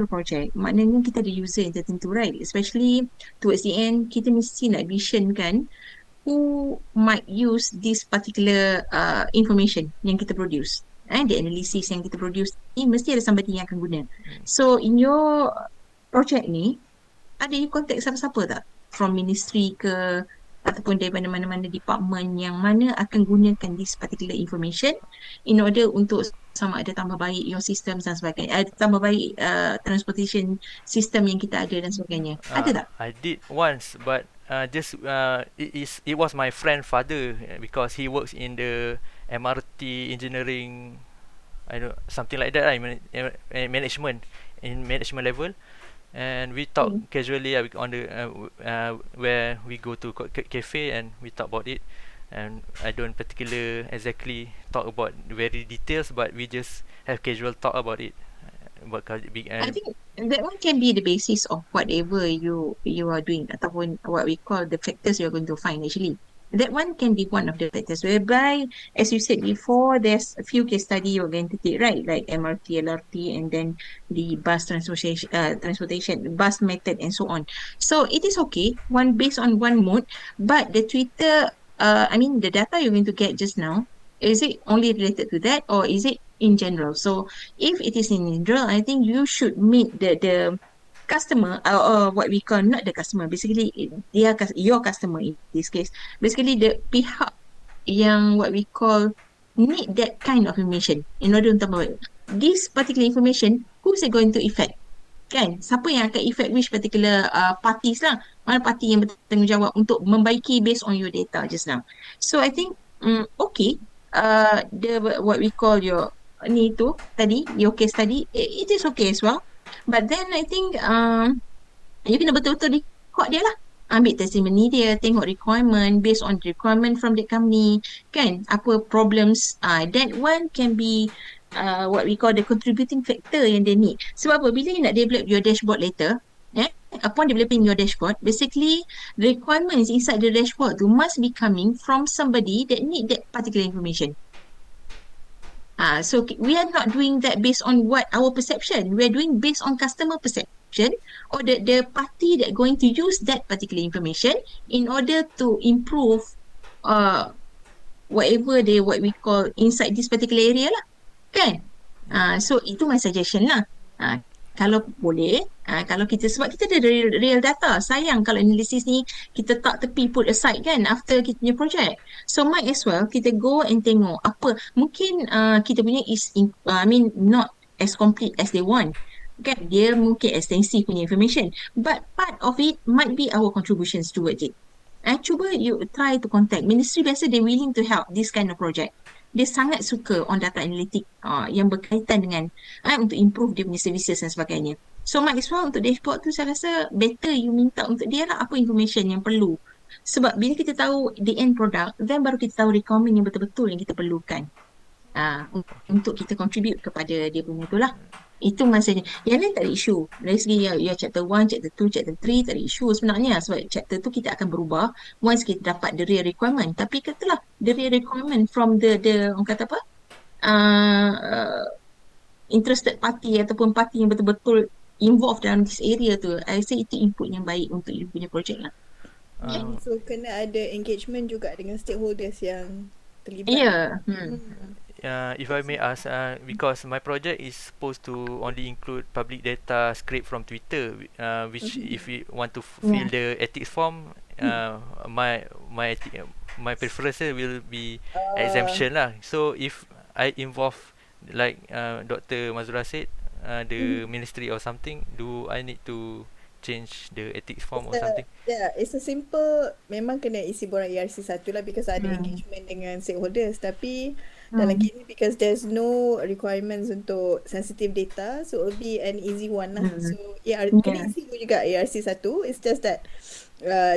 project, maknanya kita ada user yang tertentu, right? Especially towards the end, kita mesti nak vision kan who might use this particular information yang kita produce. The analysis yang kita produce ni mesti ada somebody yang akan guna. So in your project ni, ada you contact siapa-siapa tak? From ministry ke ataupun daripada mana-mana department yang mana akan gunakan this particular information in order untuk sama ada tambah baik your systems dan sebagainya. Tambah baik transportation system yang kita ada dan sebagainya. Ada tak? I did once, but just it was my friend father because he works in the MRT engineering, I don't something like that, right? Management in management level, and we talk casually on the where we go to cafe and we talk about it, and I don't particular exactly talk about very details, but we just have casual talk about it. I think that one can be the basis of whatever you are doing ataupun what we call the factors you're going to find actually. That one can be one of the factors whereby, as you said before, there's a few case study you're going to take, right? Like MRT, LRT, and then the bus transportation, bus method, and so on. So it is okay, one based on one mode, but the the data you're going to get just now, is it only related to that or is it in general? So if it is in general, I think you should meet the customer or what we call not the customer, basically your customer in this case, basically the pihak yang what we call need that kind of information in order untuk this particular information, who's it going to affect? Kan? Siapa yang akan affect which particular parties lah. Mana parti yang bertanggungjawab untuk membaiki based on your data just now. So I think, okay, what we call your ni tu tadi, your case study, it is okay as well. But then I think you kena betul-betul record dia lah. Ambil testimoni dia, tengok requirement, based on requirement from the company, kan? Apa problems, that one can be what we call the contributing factor yang they need. Sebab apa? Bila you nak develop your dashboard later, upon developing your dashboard, basically requirements inside the dashboard tu must be coming from somebody that need that particular information. So we are not doing that based on what our perception. We are doing based on customer perception or the party that going to use that particular information in order to improve whatever what we call inside this particular area lah. Kan? So itu my suggestion lah. Kalau boleh, kalau kita, sebab kita ada real data, sayang kalau analisis ni kita tak tepi put aside kan after kita punya project. So might as well kita go and tengok apa, mungkin kita punya not as complete as they want. Kan, dia mungkin extensive punya information, but part of it might be our contributions towards it. Cuba you try to contact ministry, biasa they willing to help this kind of project. Dia sangat suka on data analytic yang berkaitan dengan untuk improve dia punya services dan sebagainya. So might as well untuk dashboard tu saya rasa better you minta untuk dia lah apa information yang perlu. Sebab bila kita tahu the end product, then baru kita tahu requirement yang betul-betul yang kita perlukan untuk kita contribute kepada dia punya tu lah. Itu maksudnya. Yang lain tak ada isu. Dari segi ya chapter 1, chapter 2, chapter 3 tak ada isu sebenarnya. Sebab chapter tu kita akan berubah once kita dapat the real requirement. Tapi katalah the real requirement from the orang kata apa? Interested party ataupun party yang betul-betul involved dalam this area tu. I say itu input yang baik untuk you punya project lah. So kena ada engagement juga dengan stakeholders yang terlibat. If I may ask, because my project is supposed to only include public data scraped from Twitter, which if we want to fill the ethics form, my preference will be exemption lah. So if I involve, like Dr. Mazura said, the ministry or something, do I need to change the ethics form or something? Yeah, it's a simple, memang kena isi borang ERC 1 lah because ada engagement dengan stakeholders, tapi dalam gini because there's no requirements untuk sensitive data, so it will be an easy one lah. So kena isi juga ERC 1, it's just that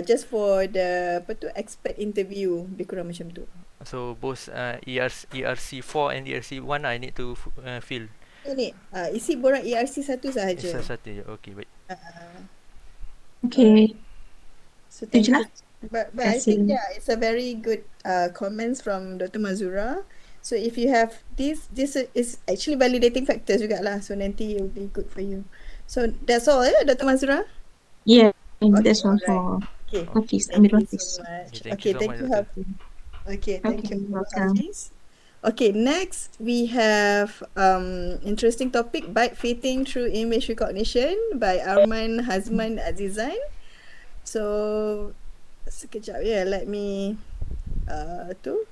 just for the expert interview, lebih kurang macam tu. So both ERC 4 and ERC 1 I need to fill. Isi borang ERC 1 sahaja. Isi satu je. Okay, baik. Okay. So thank you. But I think it's a very good comments from Dr. Mazura. So if you have this is actually validating factors juga lah. So nanti it will be good for you. So that's all, Dr. Mazura? Yeah, Okay, that's all all right. for Okay, Hafiz, thank Amir you so Hafiz. much. Okay, thank you Okay, so thank much, you, Doctor. Okay, Okay, thank you, you're welcome. Hafiz. Okay, next we have interesting topic, bike fitting through image recognition by Arman Hazman Azizan. So sekejap ya, let me tu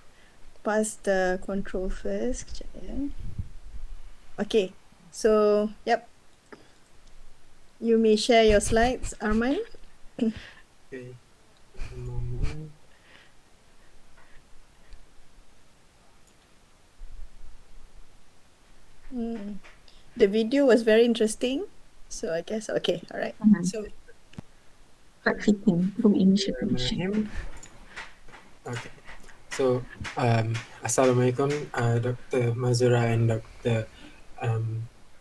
pass the control first. Sekejap ya. Okay, so yep, you may share your slides, Arman. Okay, one moment. The video was very interesting. So I guess okay, all right. So Quite fitting through image recognition. Bismillahirrahmanirrahim. Okay, so Assalamualaikum, Dr. Mazura and Dr.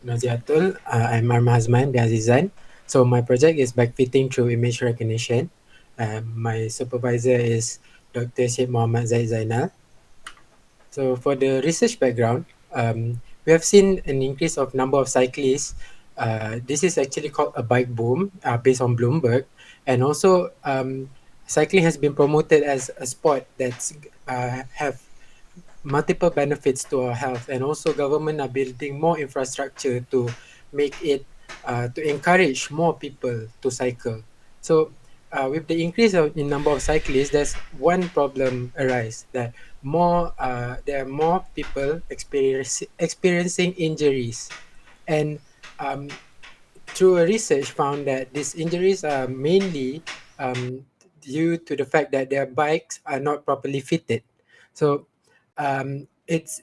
Naziatul. I'm Arma Hazman Azizan. So my project is backfitting through image recognition. My supervisor is Dr. Syed Muhammad Zaid Zainal. So for the research background, we have seen an increase of number of cyclists. This is actually called a bike boom based on Bloomberg. And also cycling has been promoted as a sport that's have multiple benefits to our health, and also government are building more infrastructure to make it to encourage more people to cycle. So with the increase in number of cyclists, there's one problem arise that there are more people experiencing injuries, and um, through a research found that these injuries are mainly due to the fact that their bikes are not properly fitted. So it's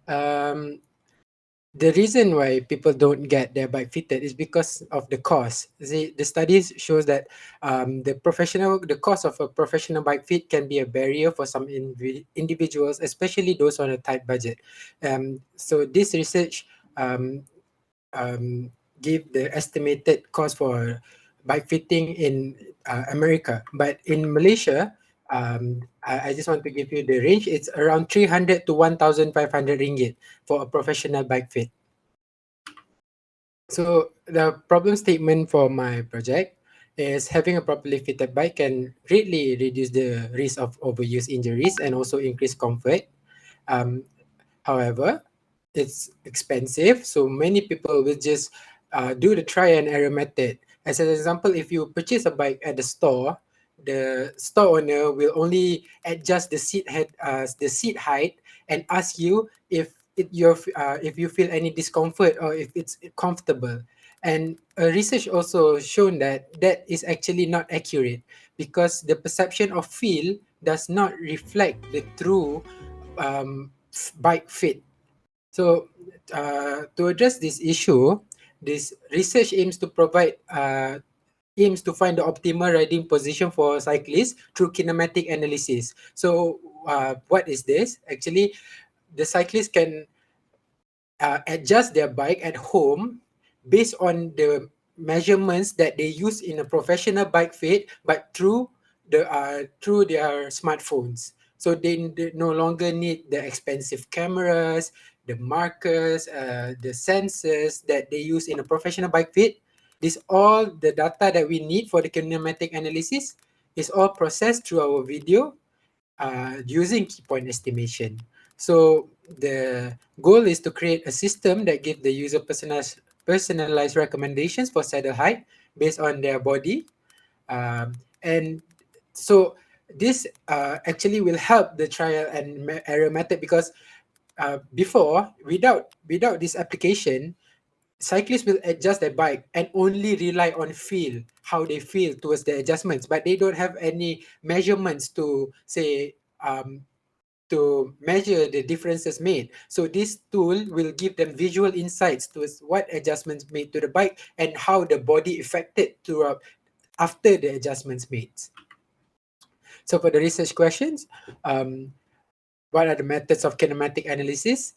um, the reason why people don't get their bike fitted is because of the cost. The studies shows that the cost of a professional bike fit can be a barrier for some individuals, especially those on a tight budget. So this research um, give the estimated cost for bike fitting in America. But in Malaysia, I just want to give you the range. It's around 300 to 1,500 ringgit for a professional bike fit. So the problem statement for my project is having a properly fitted bike can greatly reduce the risk of overuse injuries and also increase comfort. Um, However, it's expensive, so many people will just do the try and error method. As an example, if you purchase a bike at the store owner will only adjust the seat height, and ask you if you feel any discomfort or if it's comfortable. And research also shown that that is actually not accurate, because the perception of feel does not reflect the true bike fit. So, to address this issue, this research aims to find the optimal riding position for cyclists through kinematic analysis. So, what is this? Actually, the cyclist can adjust their bike at home based on the measurements that they use in a professional bike fit, but through their smartphones. So they no longer need the expensive cameras, the markers, the sensors that they use in a professional bike fit. This all the data that we need for the kinematic analysis is all processed through our video using key point estimation. So the goal is to create a system that gives the user personalized recommendations for saddle height based on their body. And so this actually will help the trial and error method, because before, without this application, cyclists will adjust their bike and only rely on feel, how they feel towards the adjustments, but they don't have any measurements to say to measure the differences made. So this tool will give them visual insights to what adjustments made to the bike and how the body affected throughout after the adjustments made. So for the research questions, what are the methods of kinematic analysis?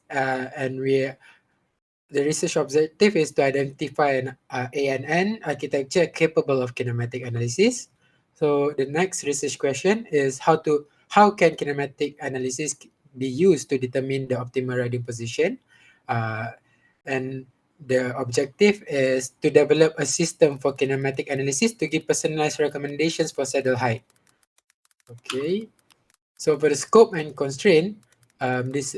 The research objective is to identify an ANN architecture capable of kinematic analysis. So the next research question is how can kinematic analysis be used to determine the optimal riding position? And the objective is to develop a system for kinematic analysis to give personalized recommendations for saddle height. Okay, so for the scope and constraint, this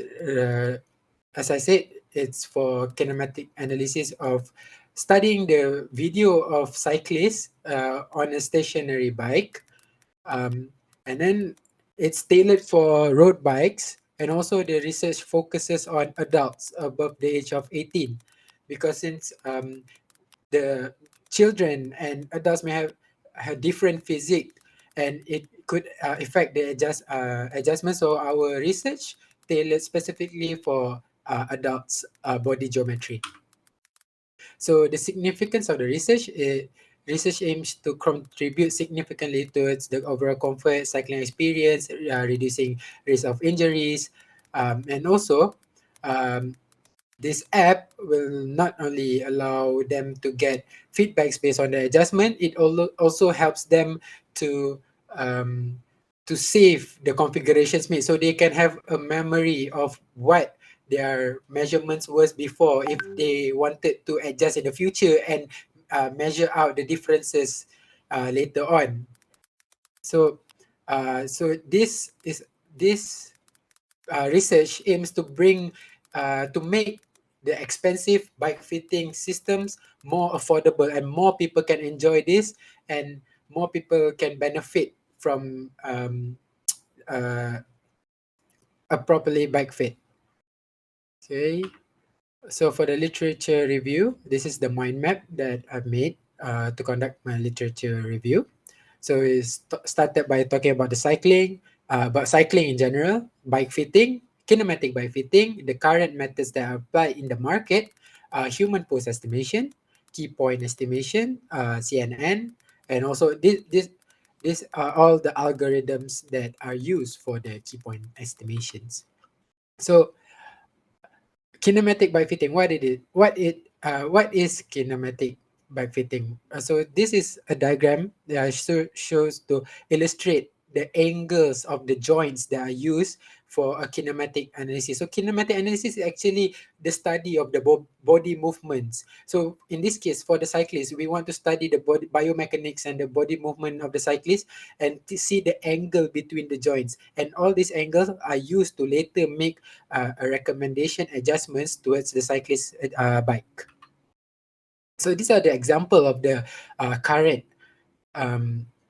as I said, it's for kinematic analysis of studying the video of cyclists on a stationary bike. And then it's tailored for road bikes, and also the research focuses on adults above the age of 18, because since the children and adults may have different physique, and it could affect the adjustment. So our research tailored specifically for adults body geometry. So the significance of the research is research aims to contribute significantly towards the overall comfort, cycling experience, reducing risk of injuries, and also um, this app will not only allow them to get feedbacks based on the adjustment, it also helps them to um, to save the configurations made, so they can have a memory of what their measurements was before if they wanted to adjust in the future, and measure out the differences later on. So this research aims to bring to make the expensive bike fitting systems more affordable, and more people can enjoy this, and more people can benefit from uh, a properly bike fit. Okay, so for the literature review, this is the mind map that I've made to conduct my literature review. So it's started by talking about the cycling, about cycling in general, bike fitting, kinematic bike fitting, the current methods that are applied in the market, human pose estimation, key point estimation, CNN, and also these are all the algorithms that are used for the key point estimations. So kinematic bike fitting, what is kinematic bike fitting? So this is a diagram that shows to illustrate the angles of the joints that are used for a kinematic analysis. So kinematic analysis is actually the study of the body movements. So in this case, for the cyclist, we want to study the body biomechanics and the body movement of the cyclist, and to see the angle between the joints, and all these angles are used to later make a recommendation adjustments towards the cyclist bike. So these are the example of the current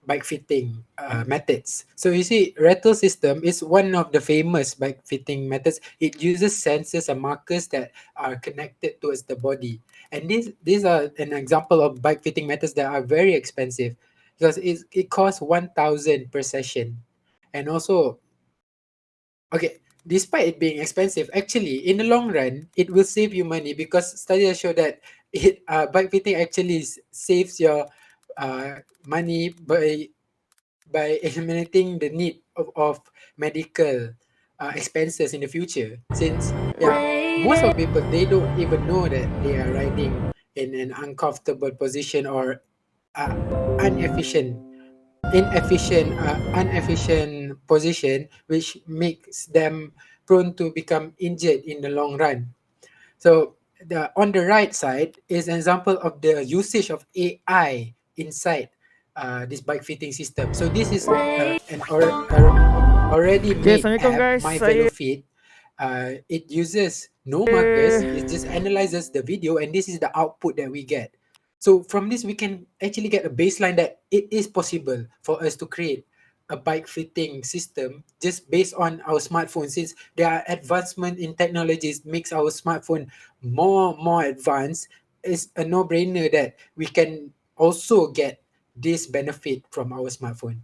bike fitting methods. So you see, rattle system is one of the famous bike fitting methods. It uses sensors and markers that are connected towards the body. And these are an example of bike fitting methods that are very expensive, because it costs 1,000 per session. And also, okay, despite it being expensive, actually in the long run, it will save you money, because studies show that bike fitting actually saves your money by eliminating the need of medical expenses in the future. Since most of people, they don't even know that they are riding in an uncomfortable position, or uh, inefficient inefficient position, which makes them prone to become injured in the long run. So on the right side is an example of the usage of AI inside this bike fitting system. So this is already Okay, made Assalamualaikum app, guys. My Saya VeloFit. It uses no markers. It just analyzes the video, and this is the output that we get. So from this, we can actually get a baseline that it is possible for us to create a bike fitting system just based on our smartphone. Since there are advancement in technologies makes our smartphone more advanced, it's a no-brainer that we can also get this benefit from our smartphone.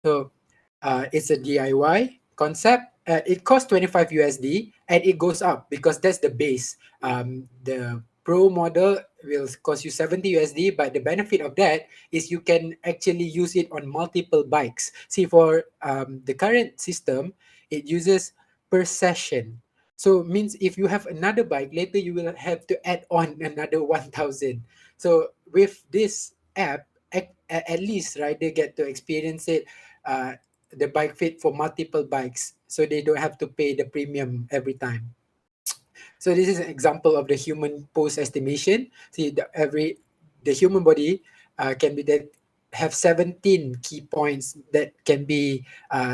So it's a DIY concept. It costs 25 USD, and it goes up because that's the base. The pro model will cost you 70 USD, but the benefit of that is you can actually use it on multiple bikes. See, for the current system, it uses per session. So means if you have another bike, later you will have to add on another 1,000. So with this app, at least rider get to experience it, uh, the bike fit for multiple bikes, so they don't have to pay the premium every time. So this is an example of the human pose estimation. See, the human body can be that have 17 key points that can be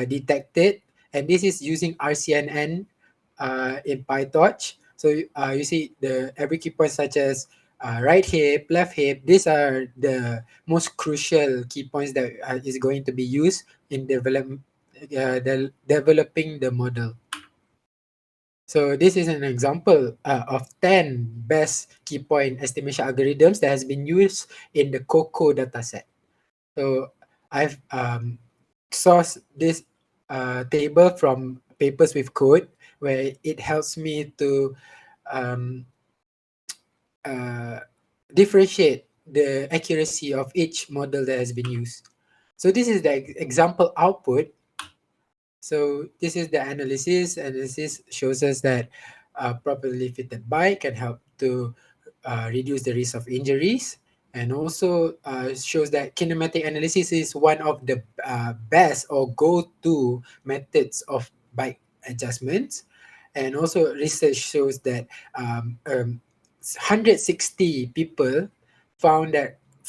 detected, and this is using RCNN in PyTorch. So you see the every key point such as right hip, left hip. These are the most crucial key points that is going to be used in developing the model. So this is an example of 10 best key point estimation algorithms that has been used in the COCO dataset. So I've sourced this table from Papers with Code, where it helps me to um, uh, differentiate the accuracy of each model that has been used. So this is the example output. So this is the analysis. Analysis shows us that properly fitted bike can help to reduce the risk of injuries, and also shows that kinematic analysis is one of the best or go-to methods of bike adjustments. And also research shows that 160 people found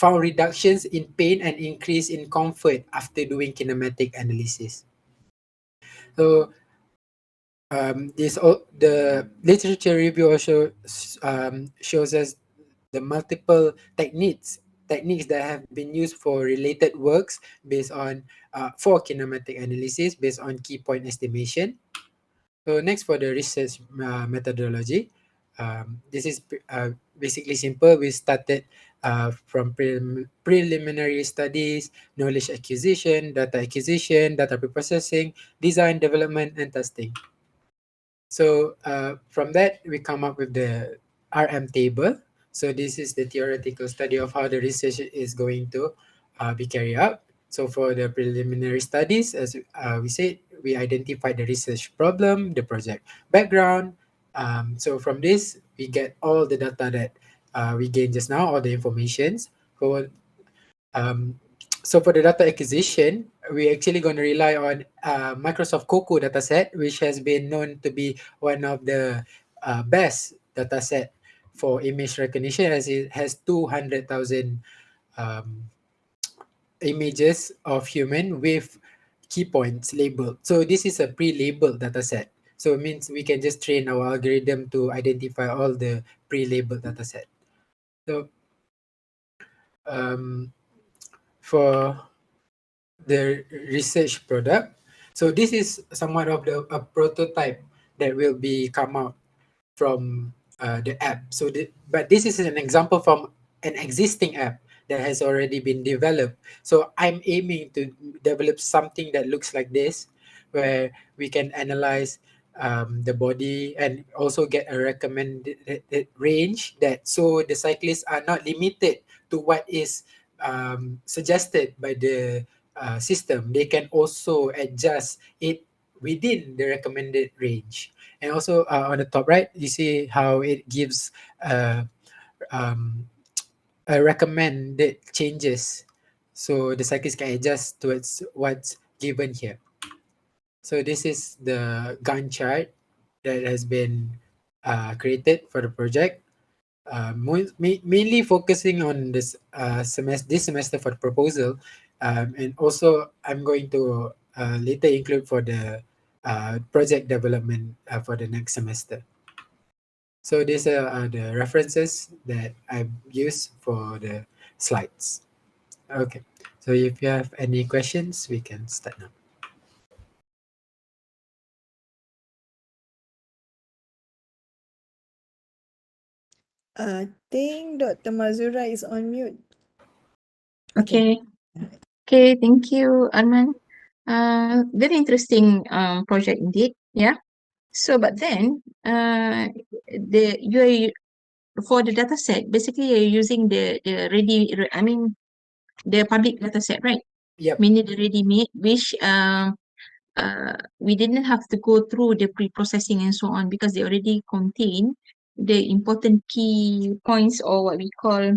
reductions in pain and increase in comfort after doing kinematic analysis. So the literature review also shows us the multiple techniques that have been used for related works based on for kinematic analysis based on key point estimation. So next for the research methodology, this is basically simple. We started from preliminary studies, knowledge acquisition, data preprocessing, design, development, and testing. So from that, we come up with the RM table. So this is the theoretical study of how the research is going to be carried out. So for the preliminary studies, as we said, we identified the research problem, the project background. So from this, we get all the data that we gained just now, all the informations. For um, so for the data acquisition, we're actually going to rely on Microsoft Coco dataset, which has been known to be one of the best dataset for image recognition, as it has 200,000 um, images of human with key points labeled. So this is a pre-labeled dataset. So it means we can just train our algorithm to identify all the pre-labeled dataset. So um, for the research product. So this is somewhat of a prototype that will be come out from the app. But this is an example from an existing app that has already been developed. So I'm aiming to develop something that looks like this, where we can analyze the body and also get a recommended range, that so the cyclists are not limited to what is suggested by the system. They can also adjust it within the recommended range. And also on the top right, you see how it gives uh, um, a recommended changes. So the cyclist can adjust towards what's given here. So this is the Gantt chart that has been created for the project. Mainly focusing on this semester for the proposal, and also I'm going to later include for the project development for the next semester. So these are the references that I've used for the slides. Okay, so if you have any questions, we can start now. I think Dr. Mazura is on mute. Okay. Okay, thank you, Arman. Very interesting project indeed. Yeah. So, but then for the data set, basically you're using the public data set, right? Yep. Meaning the ready-made, which we didn't have to go through the pre-processing and so on, because they already contain the important key points, or what we call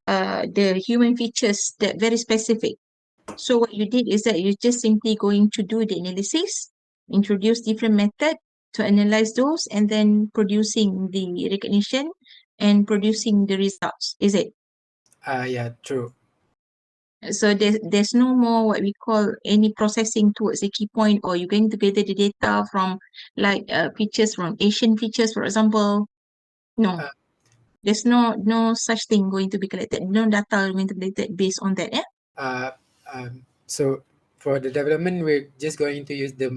the human features that very specific. So what you did is that you're just simply going to do the analysis, introduce different method, to analyze those and then producing the recognition and producing the results, is it? Yeah, true. So there's no more what we call any processing towards a key point, or you're going to gather the data from like features from Asian features, for example. No, Uh, there's no such thing going to be collected. No data going to be collected based on that. Yeah. uh, so for the development, we're just going to use the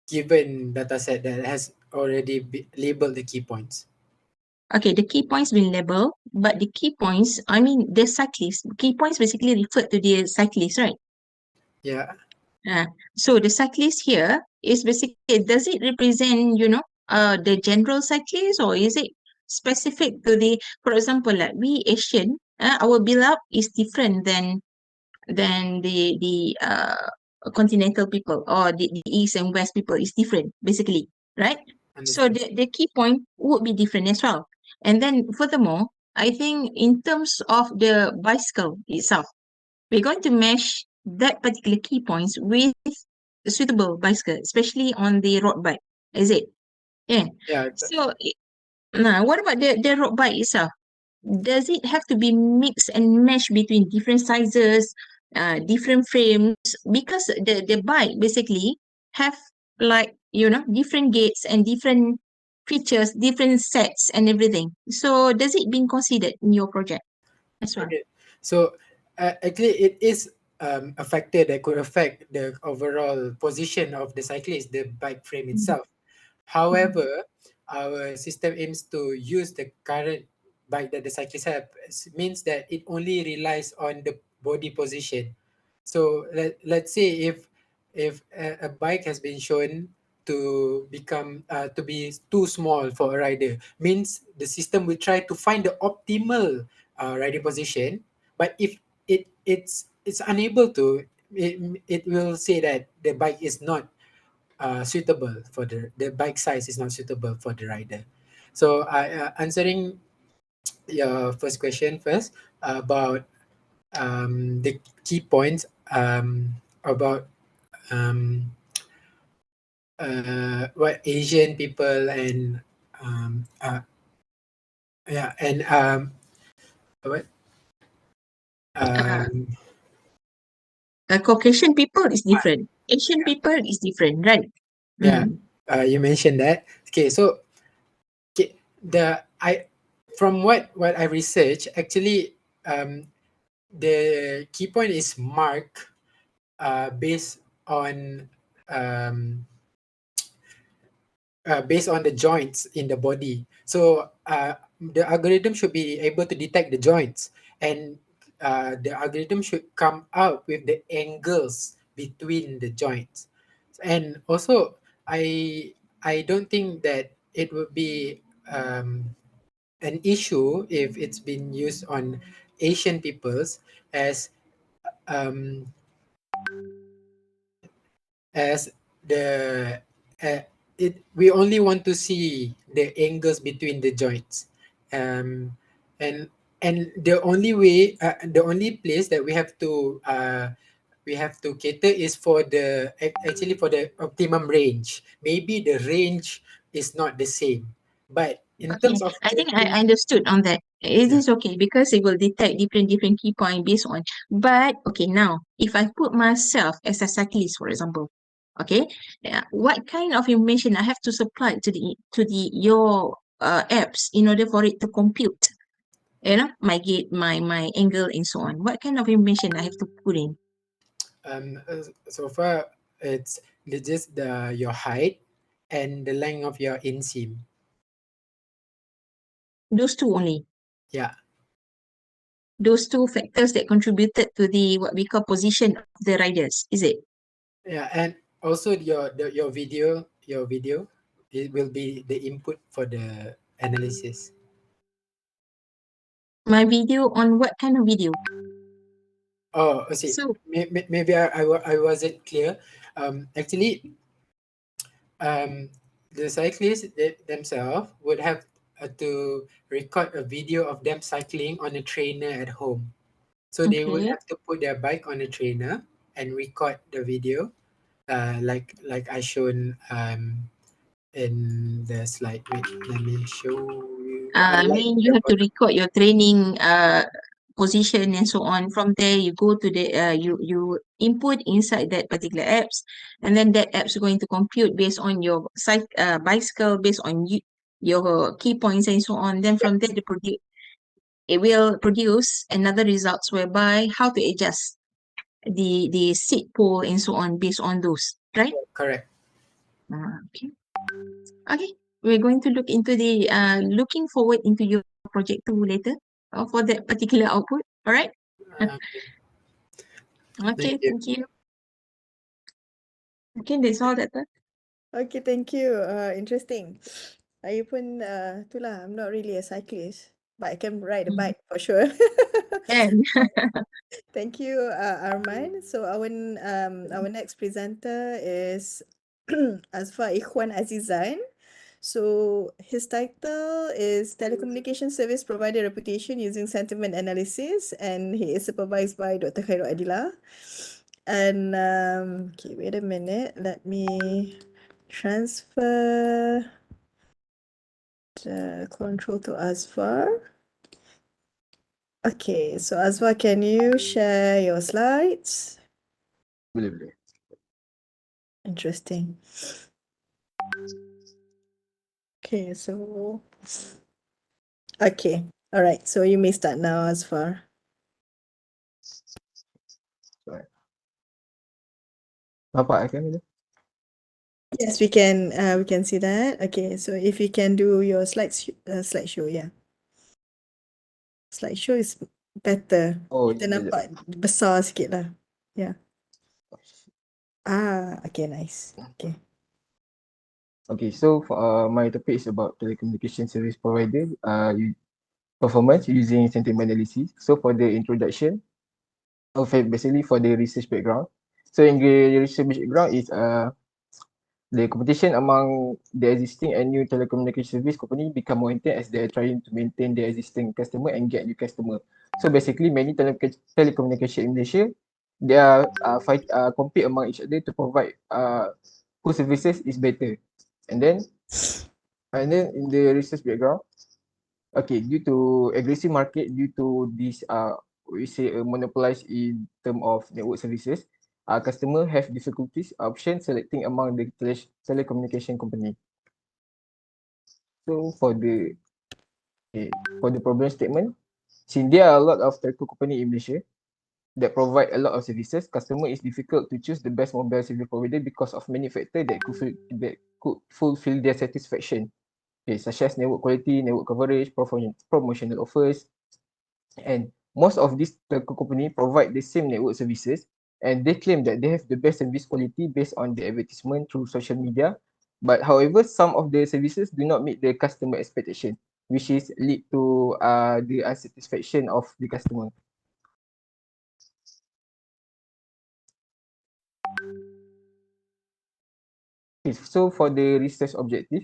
given data set that has already labeled the key points. Okay, the key points been labeled, but the key points, I mean, the cyclist, key points basically refer to the cyclist, right? Yeah, So the cyclist here is basically, does it represent, the general cyclist, or is it specific to the, for example, like we Asian, our build-up is different than the continental people, or the East and West people is different, basically, right? So understand. the key point would be different as well. And then furthermore, I think in terms of the bicycle itself, we're going to mesh that particular key points with a suitable bicycle, especially on the road bike. Is it? Yeah. Yeah, So now what about the road bike itself? Does it have to be mixed and meshed between different sizes, different frames? Because the bike basically have like, different gates and different features, different sets and everything. So does it being considered in your project as well? okay. So actually, it is a factor that could affect the overall position of the cyclist, the bike frame Mm. itself. Mm. However, our system aims to use the current bike that the cyclist have. It means that it only relies on the body position. So let's say if a bike has been shown to become to be too small for a rider, means the system will try to find the optimal riding position. But if it's unable to, it will say that the bike is not suitable for the bike size is not suitable for the rider. So answering your first question first about the key points about um, what Asian people and um, uh, yeah and what Uh, um, Caucasian people is different. Asian yeah, people is different, right? yeah, Mm. you mentioned that. Okay, so okay, the I from what I researched actually, the key point is marked based on um, based on the joints in the body. So the algorithm should be able to detect the joints, and the algorithm should come out with the angles between the joints. And also, I don't think that it would be an issue if it's been used on Asian peoples, as um, as the it we only want to see the angles between the joints, um, and the only way the only place that we have to cater is for actually for the optimum range. Maybe the range is not the same, but in Okay, terms of I think tracking, I understood on that. It yeah. is okay because it will detect different key point based on. But okay, now if I put myself as a cyclist, for example, okay, what kind of information I have to supply to the your apps in order for it to compute, my gait, my angle, and so on. What kind of information I have to put in? So far it's just the your height and the length of your inseam. Those two only. Yeah. Those two factors that contributed to the what we call position of the riders. Is it? Yeah, and also your video, it will be the input for the analysis. My video on what kind of video? Oh, I see. So, Maybe I wasn't clear. Actually, um, the cyclists themselves would have to record a video of them cycling on a trainer at home. So they will okay. have to put their bike on a trainer and record the video. like I shown in the slide. Wait, let me show you. I Like mean, you have to record your training position and so on. From there, you go to the you input inside that particular apps, and then that app's going to compute based on your bicycle, based on your key points and so on. Then from there, it will produce another results whereby how to adjust the seat pole and so on based on those, right? correct. Okay. Okay. We're going to look into the looking forward into your project too later for that particular output. All right. Okay, thank Okay. you. Thank you. Okay. That's all that. Okay, thank you. Interesting. Saya pun itulah, I'm not really a cyclist, but I can ride a bike for sure. And Thank you, Arman. So our next presenter is Azfar Ikhwan Azizan. So his title is Telecommunication Service Provider Reputation Using Sentiment Analysis, and he is supervised by Dr. Khairul Adila. And okay, wait a minute. Let me transfer the control to Azfar. Okay, so Azfar, can you share your slides? Boleh, boleh. Interesting. Okay, so okay. All right. So you may start now, Azfar. Sorry. Nampak kan itu? Yes, we can see that. Okay, so if you can do your slideshow, yeah. Slideshow is better. Oh, Kita jap, jap. nampak besar sikit lah. Yeah. Okay, nice. Okay. Okay, so for my topic is about telecommunication service provider performance using sentiment analysis. So for the introduction, basically for the research background. So in the research background is the competition among the existing and new telecommunication service company become more intense as they're trying to maintain their existing customer and get new customer. So basically, many telecommunication in Malaysia, they are compete among each other to provide whose services is better. And then in the research background, okay, due to aggressive market, due to this we say monopolized in term of network services, customer have difficulties option selecting among the telecommunication company. So for the problem statement, since there are a lot of telco company in Malaysia that provide a lot of services, customer is difficult to choose the best mobile service provider because of many factors that could fulfill their satisfaction. Okay, such as network quality, network coverage, promotional offers, and most of these telco company provide the same network services, and they claim that they have the best service quality based on the advertisement through social media. But however, some of the services do not meet the customer expectation, which is lead to the unsatisfaction of the customer. Okay, so for the research objective,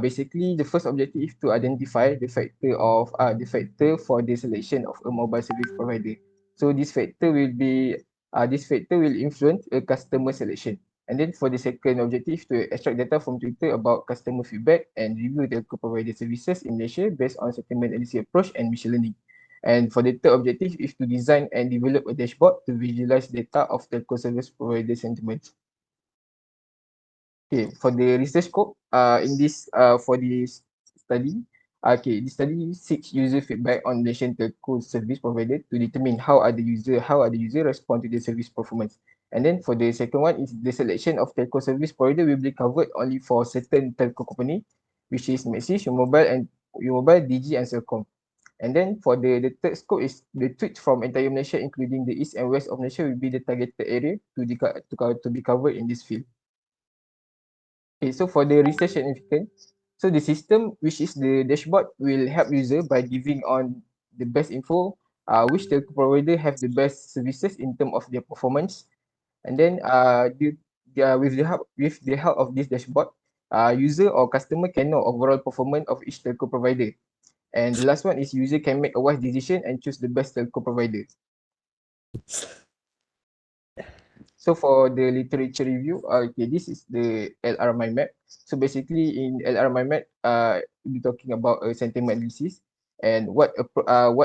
basically the first objective is to identify the factor for the selection of a mobile service provider. So this factor will influence a customer selection. And then for the second objective, to extract data from Twitter about customer feedback and review telco provider services in Malaysia based on sentiment analysis approach and machine learning. And for the third objective is to design and develop a dashboard to visualize data of telco service provider sentiments. Okay, for the research scope, for this study, this study seeks user feedback on Malaysian telco service provider to determine how are the user respond to the service performance. And then for the second one is the selection of telco service provider will be covered only for certain telco company, which is Maxis, Umobile, Digi, and Celcom. And then for the third scope is the tweets from entire Malaysia, including the east and west of Malaysia, will be the targeted area to be covered in this field. Okay, so for the research significance, so the system, which is the dashboard, will help user by giving on the best info, which the provider have the best services in terms of their performance, and then with the help of this dashboard, user or customer can know overall performance of each telco provider, and the last one is user can make a wise decision and choose the best telco provider. So for the literature review, okay, this is the LR mind map. So basically in LR mind map, we're talking about a sentiment analysis and what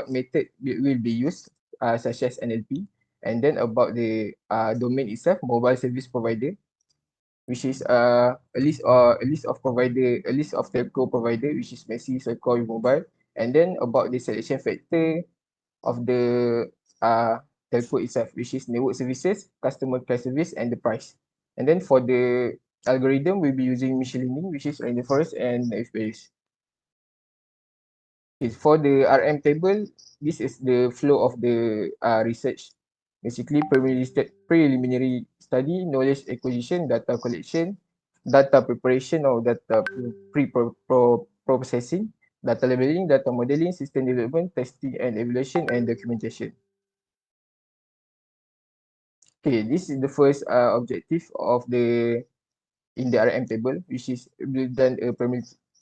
method will be used, such as NLP, and then about the domain itself, mobile service provider, which is a list of telco provider, which is Messi, Circle, Mobile, and then about the selection factor of the telco itself, which is network services, customer care service, and the price. And then for the algorithm, we'll be using machine learning, which is rainforest and FBase. Okay, for the RM table, this is the flow of the research. Basically, preliminary study, knowledge acquisition, data collection, data preparation or data pre-processing, data labeling, data modeling, system development, testing and evaluation, and documentation. Okay, this is the first objective of the in the RM table, which is we've done a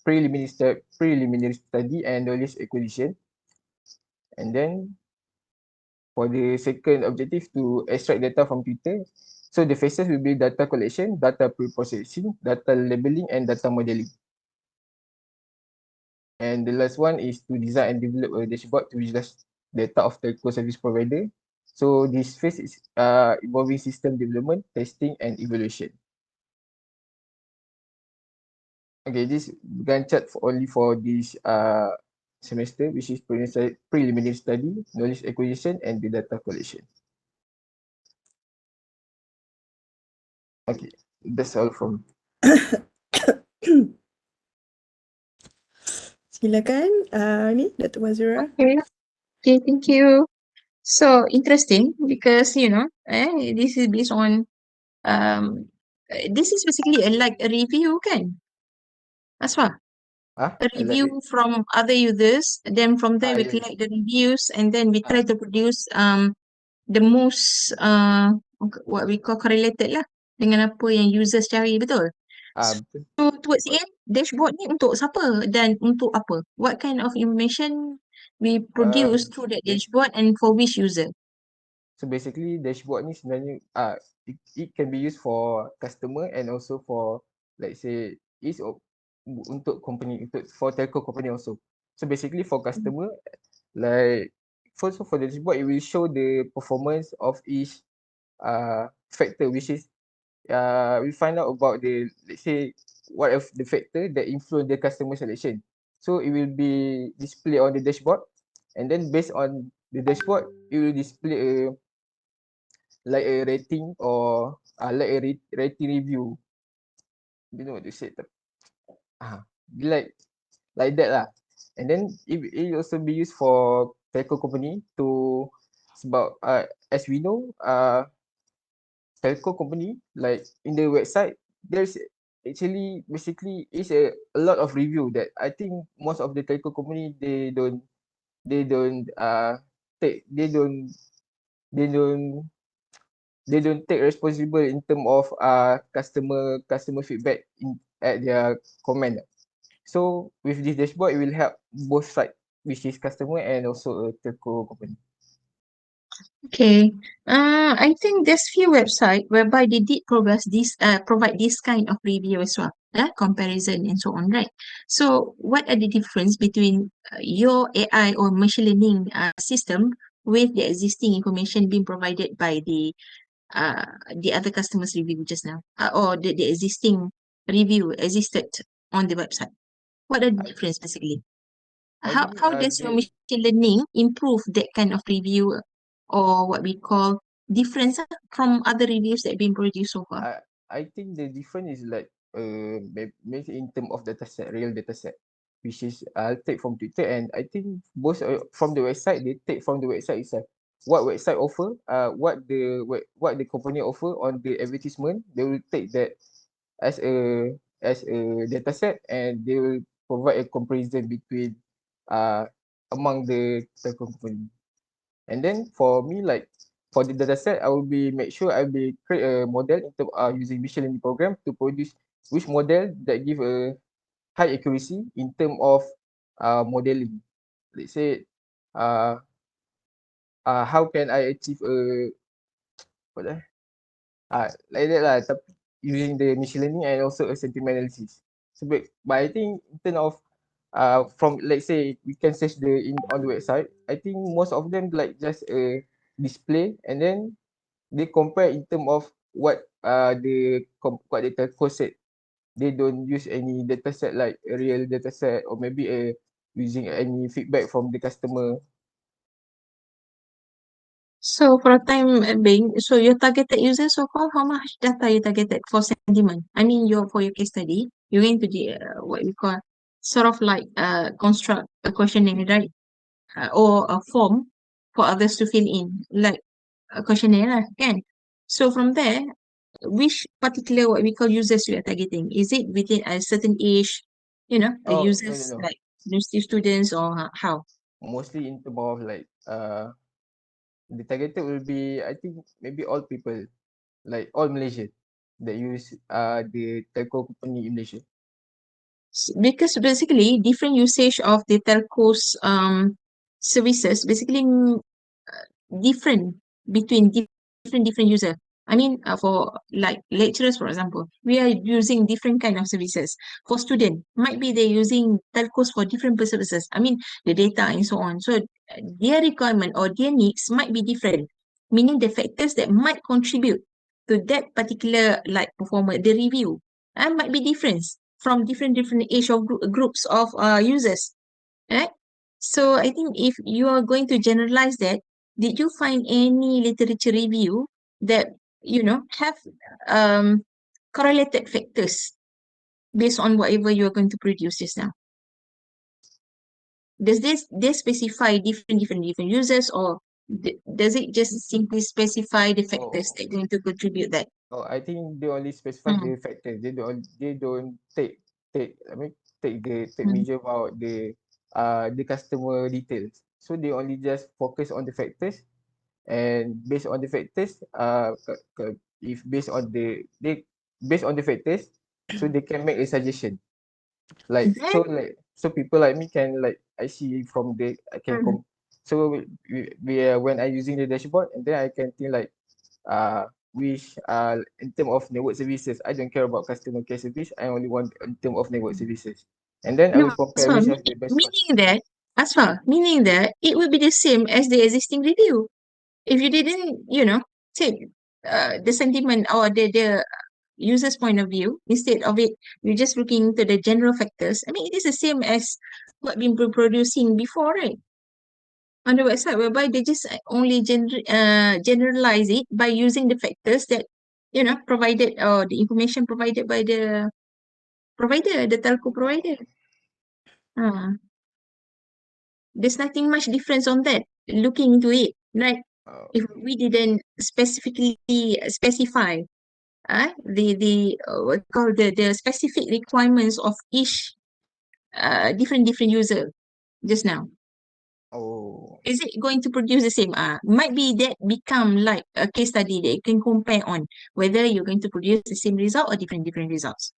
preliminary study and knowledge acquisition. And then for the second objective to extract data from Twitter. So the phases will be data collection, data pre-processing, data labeling, and data modeling. And the last one is to design and develop a dashboard to visualize data of telco service provider. So this phase is involving system development, testing, and evaluation. Okay, this Gantt chart only for this semester, which is preliminary study, knowledge acquisition, and the data collection. Okay, that's all from. Silakan, ni Datuk Mazura. Okay, okay, thank you. So interesting because this is based on this is basically like a review kan? Aswa, a Like review from other users, then from there we yeah, collect the reviews and then we try ah, to produce the most what we call correlated lah dengan apa yang users cari, betul? betul. So towards the end, dashboard ni untuk siapa dan untuk apa? What kind of information we produce through that Dash, dashboard and for which user? so basically dashboard ni sebenarnya it can be used for customer and also for like say untuk company, untuk for telco company also. So basically for customer, like first for the dashboard, it will show the performance of each factor, which is we find out about the, let's say, what of the factor that influence the customer selection. So it will be displayed on the dashboard, and then based on the dashboard, it will display like a rating or like a rating review. You know what to say? Ah, like that lah. And then it also be used for telco company to sebab as we know telco company, like in the website, there's actually basically is a lot of review that I think most of the telco company they don't take they don't they don't take responsible in term of customer feedback at their comment. So with this dashboard, it will help both side, which is customer and also a telco company. Okay. I think there's few website whereby they did provide this kind of review as well, comparison and so on, right? So what are the difference between your AI or machine learning system with the existing information being provided by the other customers review just now, or the existing review existed on the website? What are the I, difference basically? I How think how does your machine learning improve that kind of review or what we call difference from other reviews that have been produced so far? I think the difference is like maybe in term of data set, real data set, which is I'll take from Twitter, and I think both from the website, they take from the website itself. What website offer, what the company offer on the advertisement, they will take that as a data set, and they will provide a comparison between uh among the company. And then for me, like for the data set, I will be make sure I will create a model in term, using machine learning program to produce which model that give a high accuracy in term of modeling. Let's say how can I achieve a what Like that lah. Tapi using the machine learning and also a sentiment analysis. So but I think in terms of from let's say we can search on the website. I think most of them like just a display and then they compare in terms of what the telco said. They don't use any data set like a real data set or maybe using any feedback from the customer. So for a time being, so your targeted users, so called, how much data you targeted for sentiment? I mean, for your case study, you're going to what we call sort of like construct a questionnaire, right? Or a form for others to fill in, like a questionnaire, lah, kan? So from there, which particular what we call users you are targeting? Is it within a certain age, the Oh no no users no. like university students or how? Mostly in terms of like the targeted will be I think maybe all people like all Malaysian that use the telco company in Malaysia. Because basically different usage of the telcos services basically different between different user. I mean, for like lecturers, for example, we are using different kind of services. For student, might be they're using telcos for different services. I mean, the data and so on. So their requirement or their needs might be different, meaning the factors that might contribute to that particular like performer, the review, might be different from different age of groups of users, right? So I think if you are going to generalize that, did you find any literature review that have correlated factors based on whatever you are going to produce just now? Does they specify different users, or does it just simply specify the factors Oh that are going to contribute that? I think they only specify Mm, the factors. They don't take I mean take mm, measure about the customer details. So they only just focus on the factors and based on the factors if based on the factors so they can make a suggestion. that, So people like me can like I see from the I can mm, so when I using the dashboard and then I can think like which in terms of network services I don't care about customer care service. I only want in terms of network services and then I will no, compare so which has the best cost. meaning that it will be the same as the existing review. If you didn't, take the sentiment or the user's point of view, instead of it, you're just looking into the general factors. I mean, it is the same as what been producing before, right? On the website, whereby they just only generalize it by using the factors that, provided, or the information provided by the provider, the telco provider. Uh, there's nothing much difference on that. Looking into it, right? Uh, If we didn't specifically specify what you call the specific requirements of each different user just now, oh is it going to produce the same? Might be that become like a case study that you can compare on whether you're going to produce the same result or different results,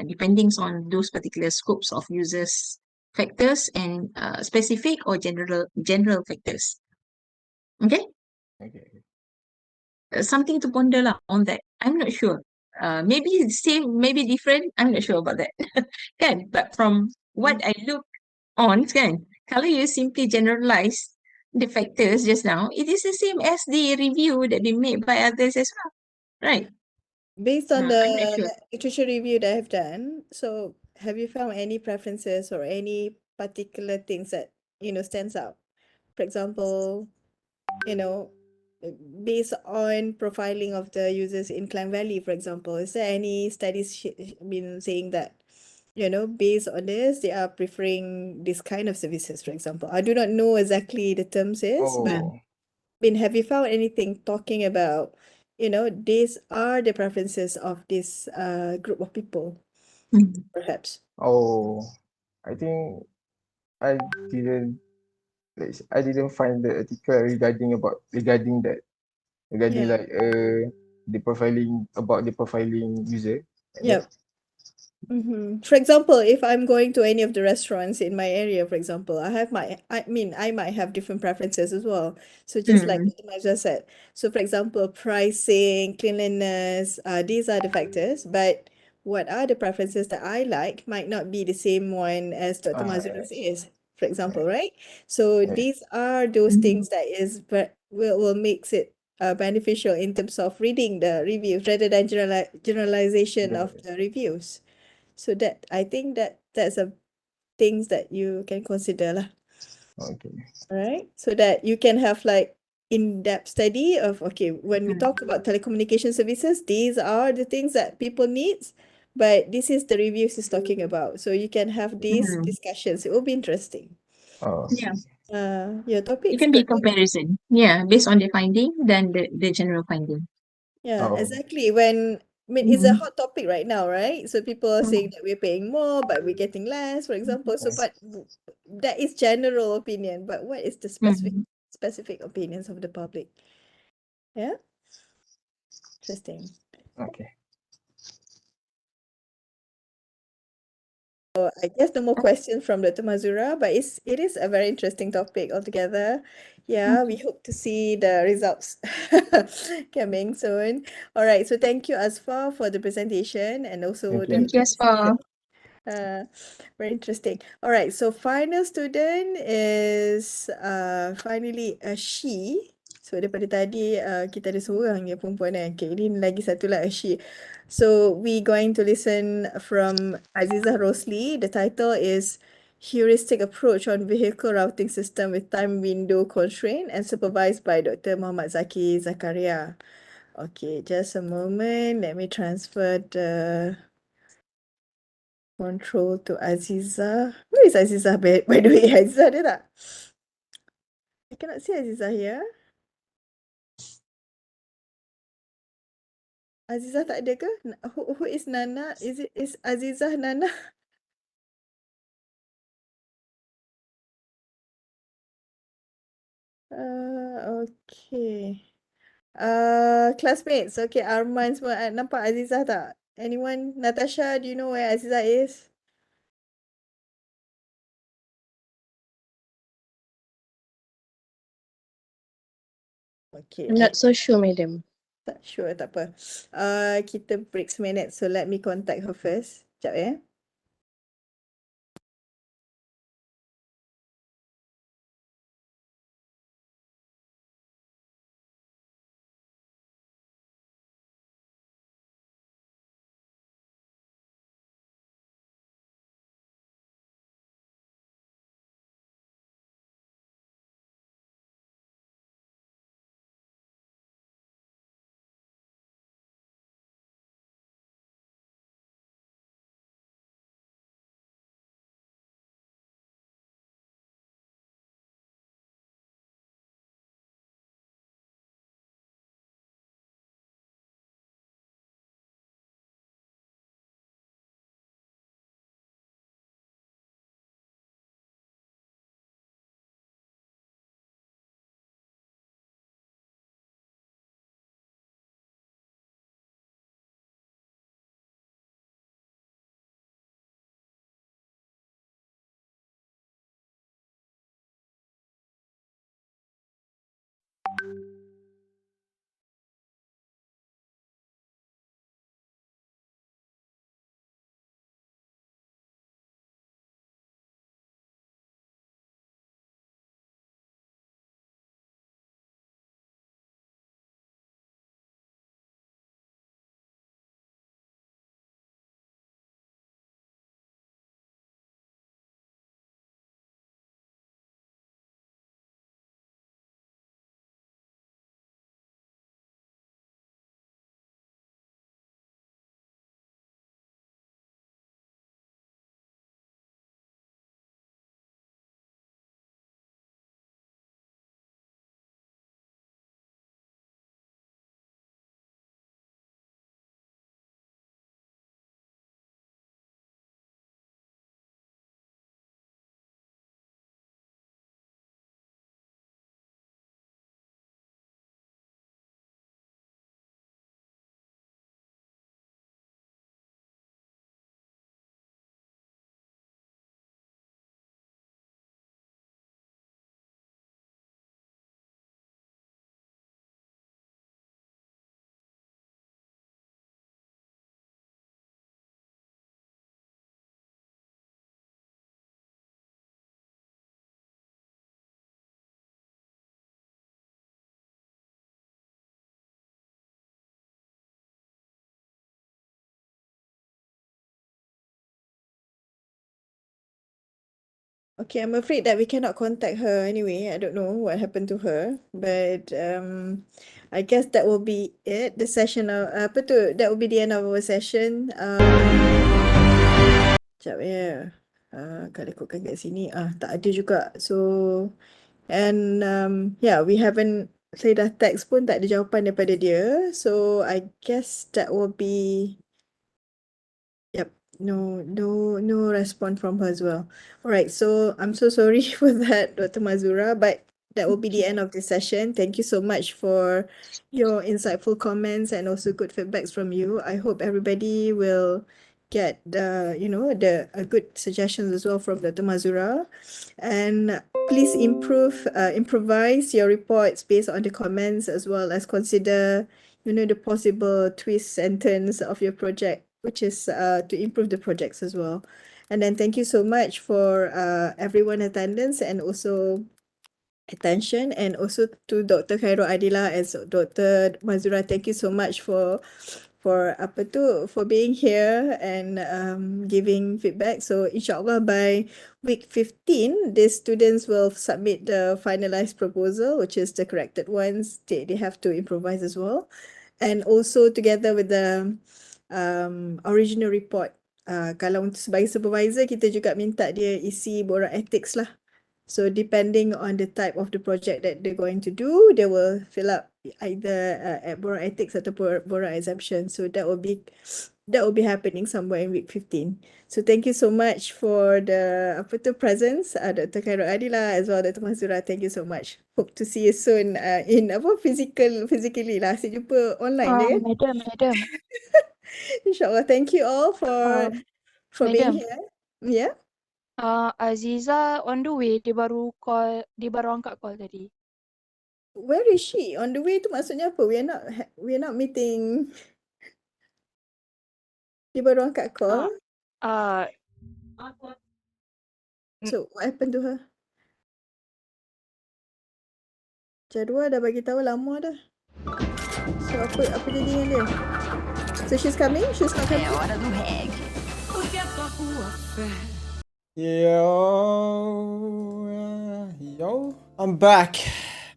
depending on those particular scopes of users factors and specific or general factors. Okay. okay. Something to ponder lah on that. I'm not sure. Maybe it's same, maybe different. I'm not sure about that. Kan? But from what I look on, kan, kalau you simply generalize the factors just now, it is the same as the review that been made by others as well, right? Based on the I'm not sure. literature review that I've done, so have you found any preferences or any particular things that, stands out? For example, you know, based on profiling of the users in Klang Valley, for example, is there any studies been saying that, based on this, they are preferring this kind of services, for example? I do not know exactly the terms is, but Oh have you found anything talking about, these are the preferences of this group of people, Mm. perhaps? oh I think I didn't I didn't find the article regarding that regarding Yeah. like the profiling about the profiling user and then Yep. For example, if I'm going to any of the restaurants in my area, for example, I might have different preferences as well. So just like Mm. Maja said, so for example, pricing, cleanliness, these are the factors, but what are the preferences that I like might not be the same one as Dr. Mazura Right. says, for example, right? So Right. these are those Mm. things that will makes it beneficial in terms of reading the reviews rather than generalization of Right. the reviews. So that I think that's a things that you can consider lah, Okay. right? So that you can have like in-depth study of okay, when we talk Mm. about telecommunication services, these are the things that people needs, but this is the reviews is talking about. So you can have these Mm. discussions. It will be interesting. Oh, Yeah, okay. Your it topics, can be Dr. comparison. Yeah, based on the finding, then the general finding. Yeah, Oh, exactly. I mean, it's a Mm. hot topic right now, right? So people are saying Mm. that we're paying more, but we're getting less, for example. So, yes. but that is general opinion. But what is the Mm. specific opinions of the public? Yeah, interesting. Okay. So I guess no more questions from Dr. Mazura, but it is a very interesting topic altogether. Yeah, we Mm. hope to see the results coming soon. All right, so thank you, Asfa, for the presentation and also Thank the you. Thank you as information. well. Very interesting. All right, so final student is finally a she. So daripada tadi kita ada seorang je perempuan kan. Okay, ini lagi satu lah a she. So we going to listen from Azizah Rosli. The title is Heuristic Approach on Vehicle Routing System with Time Window Constraint and supervised by Dr. Muhammad Zaki Zakaria. Okay, just a moment. Let me transfer the control to Aziza. Where is Aziza by the way? Aziza ada tak? I cannot see Aziza here. Aziza tak ada ke? Who is Nana? Is Aziza Nana? Okay. Classmates. Okay, Arman semua nampak Aziza tak? Anyone? Natasha, do you know where Aziza is? Okay, I'm not so sure, madam. tak sure, tak apa. Kita break seminit, so let me contact her first. Sekejap ya. Okay, I'm afraid that we cannot contact her anyway. I don't know what happened to her, but I guess that will be it. The session apa tu? That will be the end of our session. Sekejap ya. Kalau ikutkan kat sini, tak ada juga. So, and yeah, we haven't, saya dah text pun tak ada jawapan daripada dia. So, I guess that will be, yep, no response from her as well. All right, so I'm so sorry for that, Dr. Mazura, but that will be the end of this session. Thank you so much for your insightful comments and also good feedbacks from you. I hope everybody will get the good suggestions as well from Dr. Mazura. And please improvise your reports based on the comments, as well as consider the possible twist and turns of your project, which is to improve the projects as well. And then thank you so much for everyone attendance and also attention, and also to Dr. Khairul Adila and Dr. Mazura. Thank you so much for being here and giving feedback. So inshallah by week 15, the students will submit the finalized proposal, which is the corrected ones. They have to improvise as well. And also together with the original report. Kalau untuk sebagai supervisor, kita juga minta dia isi borang ethics lah. So depending on the type of the project that they're going to do, they will fill up either borang ethics atau borang exemption. So that will be happening somewhere in week 15. So thank you so much for the presence, Dr. Khairul Adila as well, Dr. Mazura. Thank you so much. Hope to see you soon in physically lah. Asyik jumpa online je kan? Madam. Inshallah. Thank you all for being Madam. here. Yeah. Aziza on the way, dia baru angkat call tadi. Where is she? On the way tu maksudnya apa? We are not meeting. Dia baru angkat call. So what happened to her? Jadual dah bagi tahu lama dah. So apa jadi dengan dia? So she's coming? She's not coming? Yo, I'm back.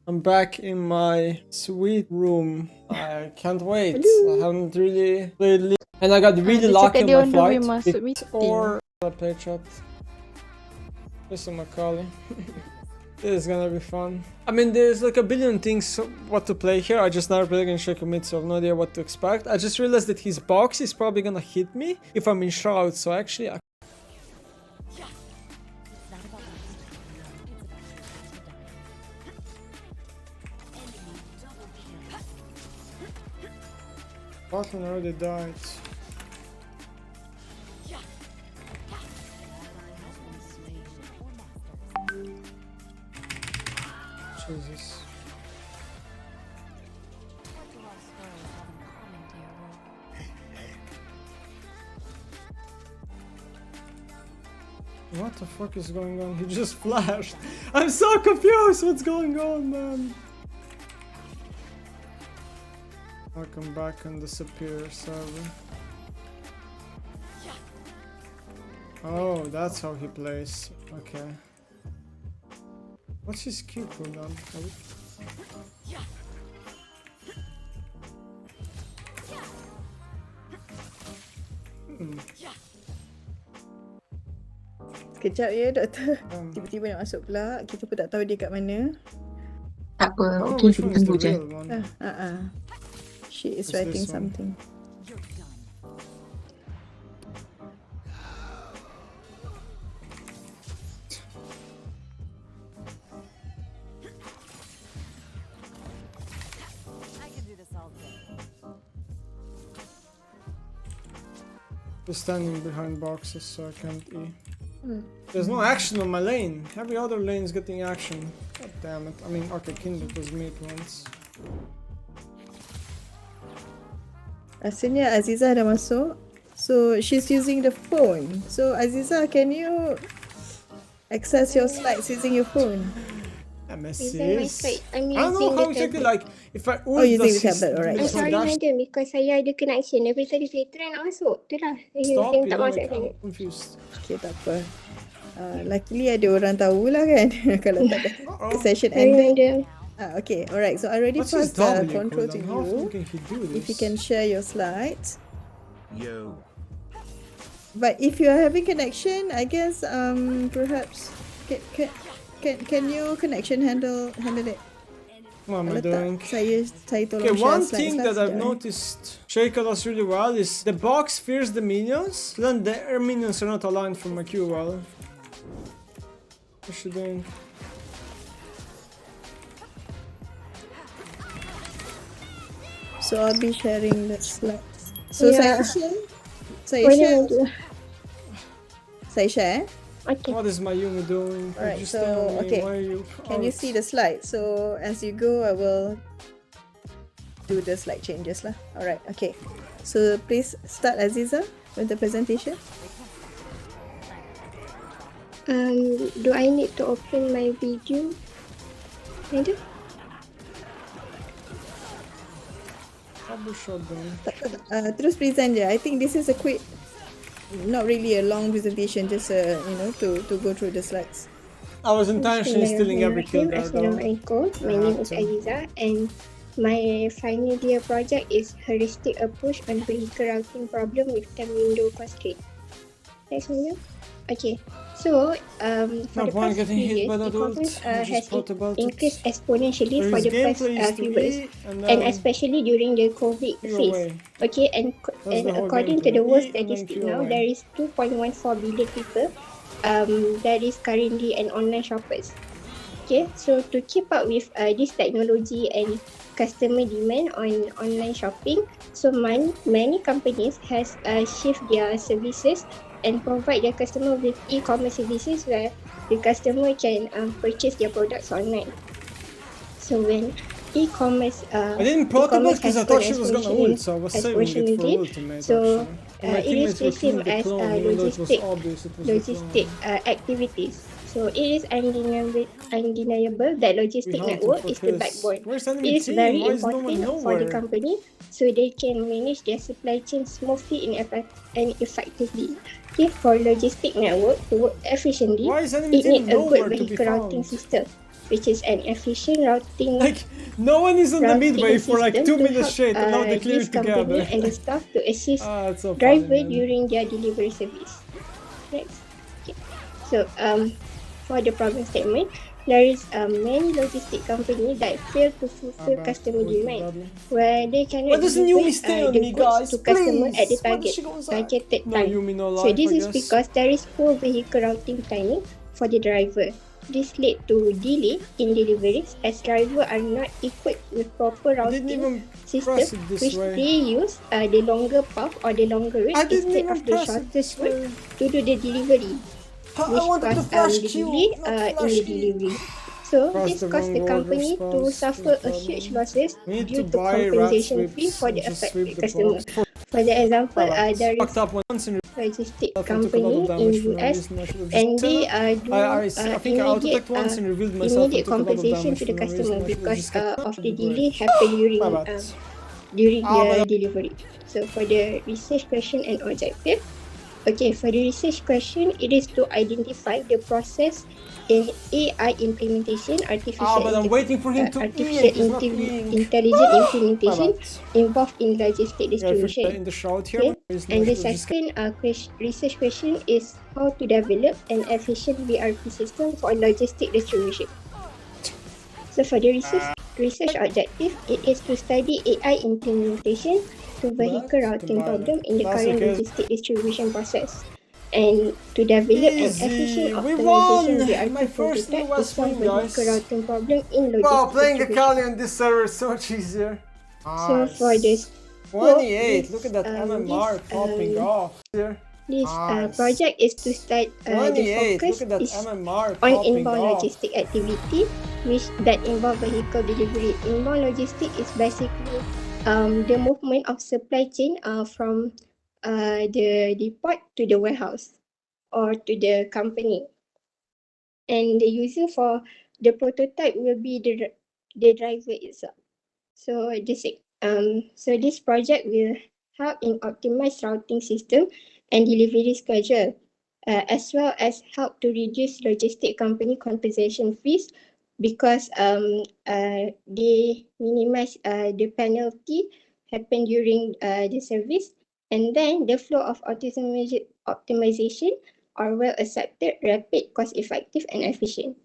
I'm back in my sweet room. I can't wait. I haven't really played and I got really lucky on my flight. Or I play chat. This is Macaulay. This is gonna be fun. I mean, there's like a billion things what to play here. I just never played against Shakumit, so I have no idea what to expect. I just realized that his box is probably gonna hit me if I'm in Shroud, so actually Botman already died. Jesus. What the fuck is going on? He just flashed. I'm so confused. What's going on, man? I'll come back and disappear, server. Oh, that's how he plays. Okay. What's his Q cooldown? Sekejap ya, doktor. Tiba-tiba nak masuk pula. Kita pun tak tahu dia kat mana. Tak apa. Okay, kita tunggu je. She is writing something. Just standing behind boxes so I can't E. There's no action on my lane. Every other lane is getting action. God damn it. I mean, okay, Kindred was made once. Rasanya Aziza dah masuk. So she's using the phone. So Aziza, can you access your slides using your phone? MSCs. I don't know how exactly, like, if I ult using the tablet, alright. I'm sorry madam, because saya ada connection. Dari tadi saya try nak masuk. Itulah. Stop, Saya tak masuk. I'm confused. Okay, tak apa. Luckily ada orang tahu lah kan. Kalau tak dah session ended. Okay, alright. So I already What's his passed W control to cooldown? How often you. can he do this? If you can share your slides. Yo. But if you are having connection, I guess perhaps can your connection handle it? What am I doing? Saya tolong Okay, share one slides thing lah that I've sekejap, noticed Shaker does really well is the box fears the minions, then their minions are not aligned from my Q well. What's she doing? So I'll be sharing the slides. So Yeah. saya share. Okay. What is my Yumi doing? Alright, Just so, tell me, okay. why are you Can you out? see the slide? So as you go, I will do the slide changes lah. Alright, okay. So please start, Aziza, with the presentation. Do I need to open my video? Ada? Double shotgun. Terus present je. I think this is a quick, not really a long presentation, just to go through the slides. I was intentionally stealing every kill there though. Assalamualaikum. My name is Aziza and my final year project is heuristic approach on vehicle routing problem with 10 window constraint. That's all. Okay. So, for the past few years, e-commerce has increased exponentially for the past few years, and especially during the COVID phase. Okay, and according to the world statistic now, there is 2.14 billion people that is currently an online shoppers. Okay, so to keep up with this technology and customer demand on online shopping, so many companies has shift their services and provide their customer with e-commerce services where the customer can purchase their products online. So when e-commerce I didn't protocol because I thought she was gonna ult, so I was saving it for ultimate. So it is the same as logistic activities. So it is undeniable that logistic network is the backbone. It is very important for the company so they can manage their supply chain smoothly and effectively. Okay, for logistic network to work efficiently, it needs a good vehicle routing system, which is an efficient routing. Like, no one is on the midway for like 2 minutes straight, and now they clear it together. Company and the staff to assist so driver during their delivery service. Next. Okay. So for the problem statement, there is many logistic company that fail to fulfill customer demand, where they cannot deliver the goods to customer at the targeted time. So this is because there is poor vehicle routing planning for the driver. This led to delay in deliveries as drivers are not equipped with proper routing system, which they use the longer path or the longer route instead of the shortest route to do the delivery, which cause delay in the delivery. So this caused the company to suffer a huge losses due to compensation fee for the affected customer. For the example, there is logistic company in US and they do immediate compensation to the customer because of the delay happened during the delivery. So for the research question and objective, okay, for the research question, it is to identify the process in AI implementation, artificial intelligent implementation involved in logistic distribution. Okay? And the second research question is how to develop an efficient VRP system for logistic distribution. So for the research objective, it is to study AI implementation to vehicle routing problem in the current logistic distribution process, and to develop an efficient optimization VRP prototype to solve vehicle routing problem in logistic Wow, playing the distribution. Kali on this server is so much easier. So for this 28, look at that MMR popping off here. This project is to start the focus is on inbound logistic activity that involve vehicle delivery. Inbound logistic is basically the movement of supply chain from the depot to the warehouse or to the company. And the user for the prototype will be the driver itself. So this project will help in optimize routing system and delivery schedule as well as help to reduce logistic company compensation fees because they minimize the penalty happen during the service, and then the flow of optimization are well accepted, rapid, cost effective, and efficient.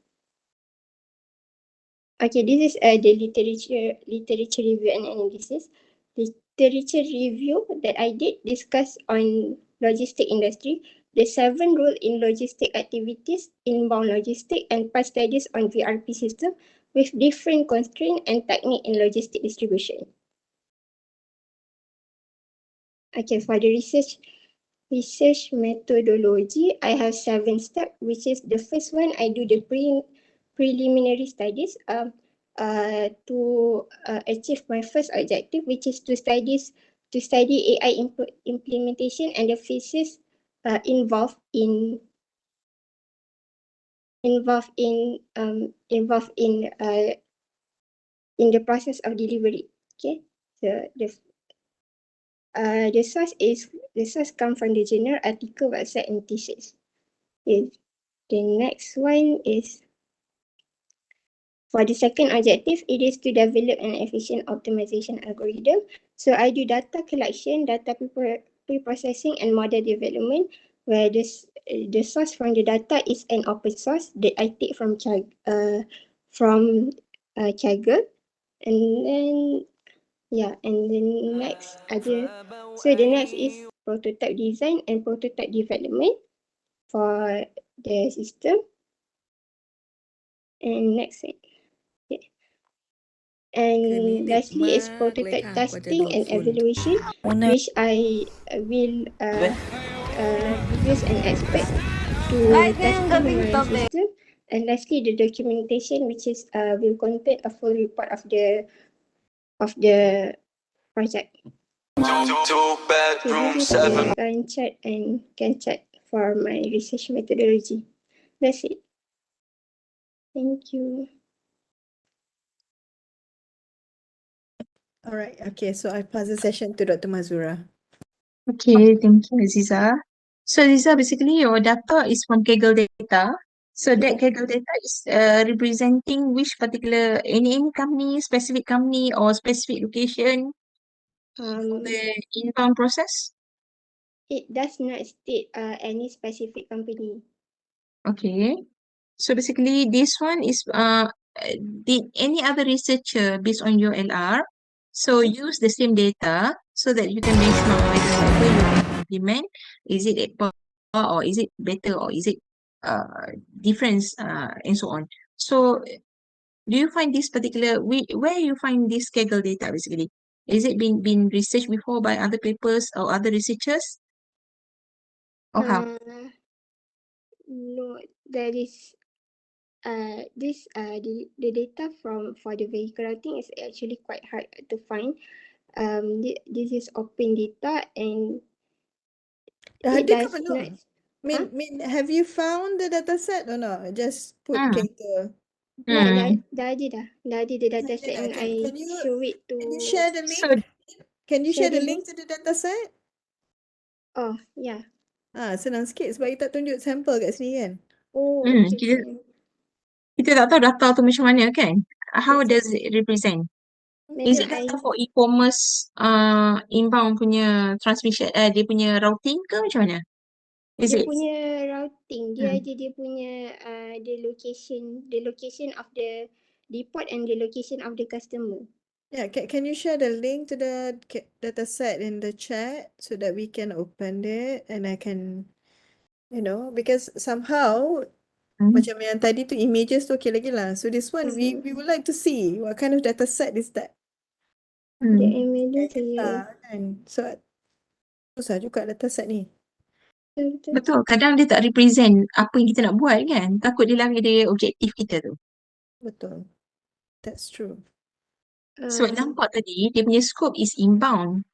Okay, this is the literature review and analysis. Literature review that I did discuss on logistic industry, the 7 role in logistic activities, inbound logistic, and past studies on VRP system with different constraint and technique in logistic distribution. Okay, for the research methodology, I have 7 steps, which is the first one, I do the preliminary studies to achieve my first objective, which is to study AI implementation and the phases involved in the process of delivery. Okay, so the source come from the journal, article, website, and thesis. Okay. The next one is for the second objective, it is to develop an efficient optimization algorithm. So I do data collection, data pre-processing, and model development, where the source from the data is an open source that I take from Kaggle. And then the next is prototype design and prototype development for the system. And next thing. And lastly is prototype testing and evaluation, which I will use and expect to testing my system. And lastly, the documentation, which is will contain a full report of the project. So this is the Gantt chart for my research methodology. That's it. Thank you. All right. Okay. So I pass the session to Dr. Mazura. Okay, thank you, Aziza. So Aziza, basically your data is from Kaggle data. So that Kaggle data is representing which particular any company, specific company or specific location for the inbound process? It does not state any specific company. Okay. So basically this one is did any other researcher based on your LR so use the same data so that you can benchmark whether whatever you can implement is it at par or is it better or is it difference and so on. So do you find this particular where you find this Kaggle data basically? Is it been researched before by other papers or other researchers? Or how? No, there is the data for the vehicle routing is actually quite hard to find. This is open data and it does not. Have you found the data set or not? Just put Kaggle. Dah ada the data set and I show it to. Can you share the link? So, Can you share the link to the data set? Oh, yeah. Senang sikit sebab you tak tunjuk sampel kat sini kan? Oh, kita tak tahu data tu macam mana kan? How does it represent? Is it data for e-commerce inbound punya transmission dia punya routing ke macam mana? Dia punya routing, dia ada dia punya the location of the depot and the location of the customer. Yeah, can you share the link to the data set in the chat so that we can open it and I can, because somehow macam yang tadi tu images tu okay lagi lah. So this one we would like to see what kind of data set is that. The images Kan? So susah juga data set ni. Betul, kadang dia tak represent apa yang kita nak buat kan. Takut dia lari dari objektif kita tu. Betul. That's true. Sebab nampak tadi dia punya scope is inbound.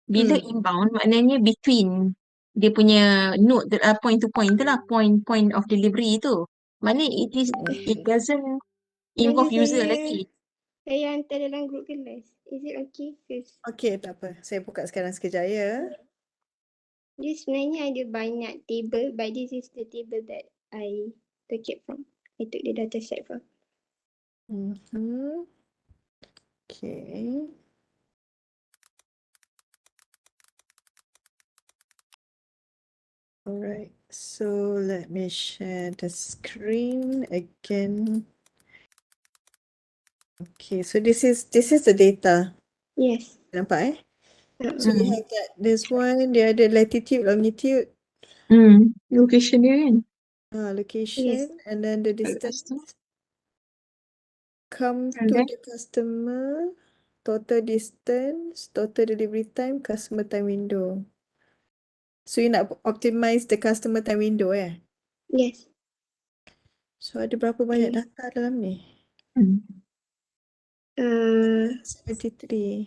Bila inbound maknanya between dia punya node point to point tu lah, point of delivery tu. Maknanya it doesn't involve user lagi. Saya hantar dalam group kelas. Is it okay? Okay, tak apa. Saya buka sekarang sekejap ya. Dia sebenarnya ada banyak table, but this is the table that I took it from. I took the data set from. Okay. Alright, so let me share the screen again. Okay, so this is the data. Yes. Nampak eh? So we Hmm. have that this one, dia ada latitude, longitude, Location dia kan. location, and then the distance come And to then the customer, total distance, total delivery time, customer time window. So you nak optimize the customer time window eh? Yes. So ada berapa banyak data dalam ni? 73.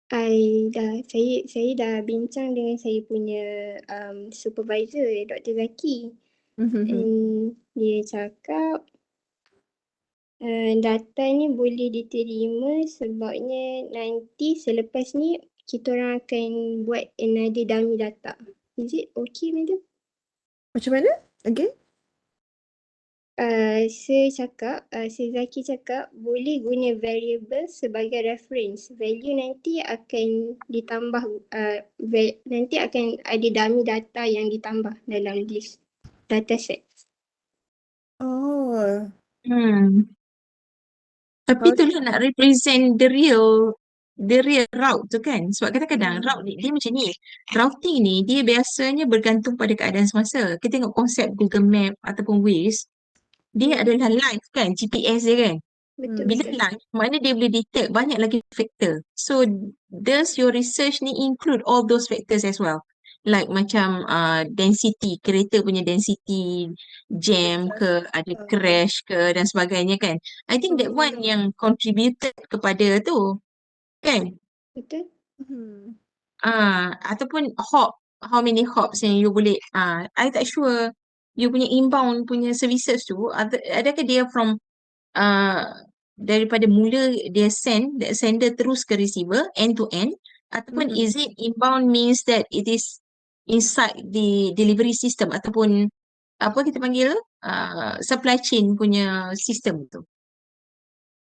Saya dah bincang dengan saya punya supervisor, Dr. Zaki. And dia cakap data ni boleh diterima sebabnya nanti selepas ni kita orang akan buat another dummy data. Is it okay, madam? Macam mana? Again? Sir Zaki cakap boleh guna variable sebagai reference. Value nanti akan ditambah, nanti akan ada dummy data yang ditambah dalam list dataset. Oh. Tapi itulah nak represent the real route tu kan. Sebab kadang-kadang route ni, dia macam ni. Routing ni dia biasanya bergantung pada keadaan semasa. Kita tengok konsep Google Map ataupun Waze, dia adalah live kan, GPS dia kan. Bila Betul. live, mana dia boleh detect banyak lagi faktor. So, does your research ni include all those factors as well? Like macam density, kereta punya density, jam ke, ada crash ke dan sebagainya kan. I think that one yang contributed kepada tu, kan? Betul. Ataupun how many hops yang you boleh, I tak sure you punya inbound punya services tu, adakah dia from daripada mula dia that sender terus ke receiver end to end, ataupun is it inbound means that it is inside the delivery system ataupun apa kita panggil supply chain punya system tu.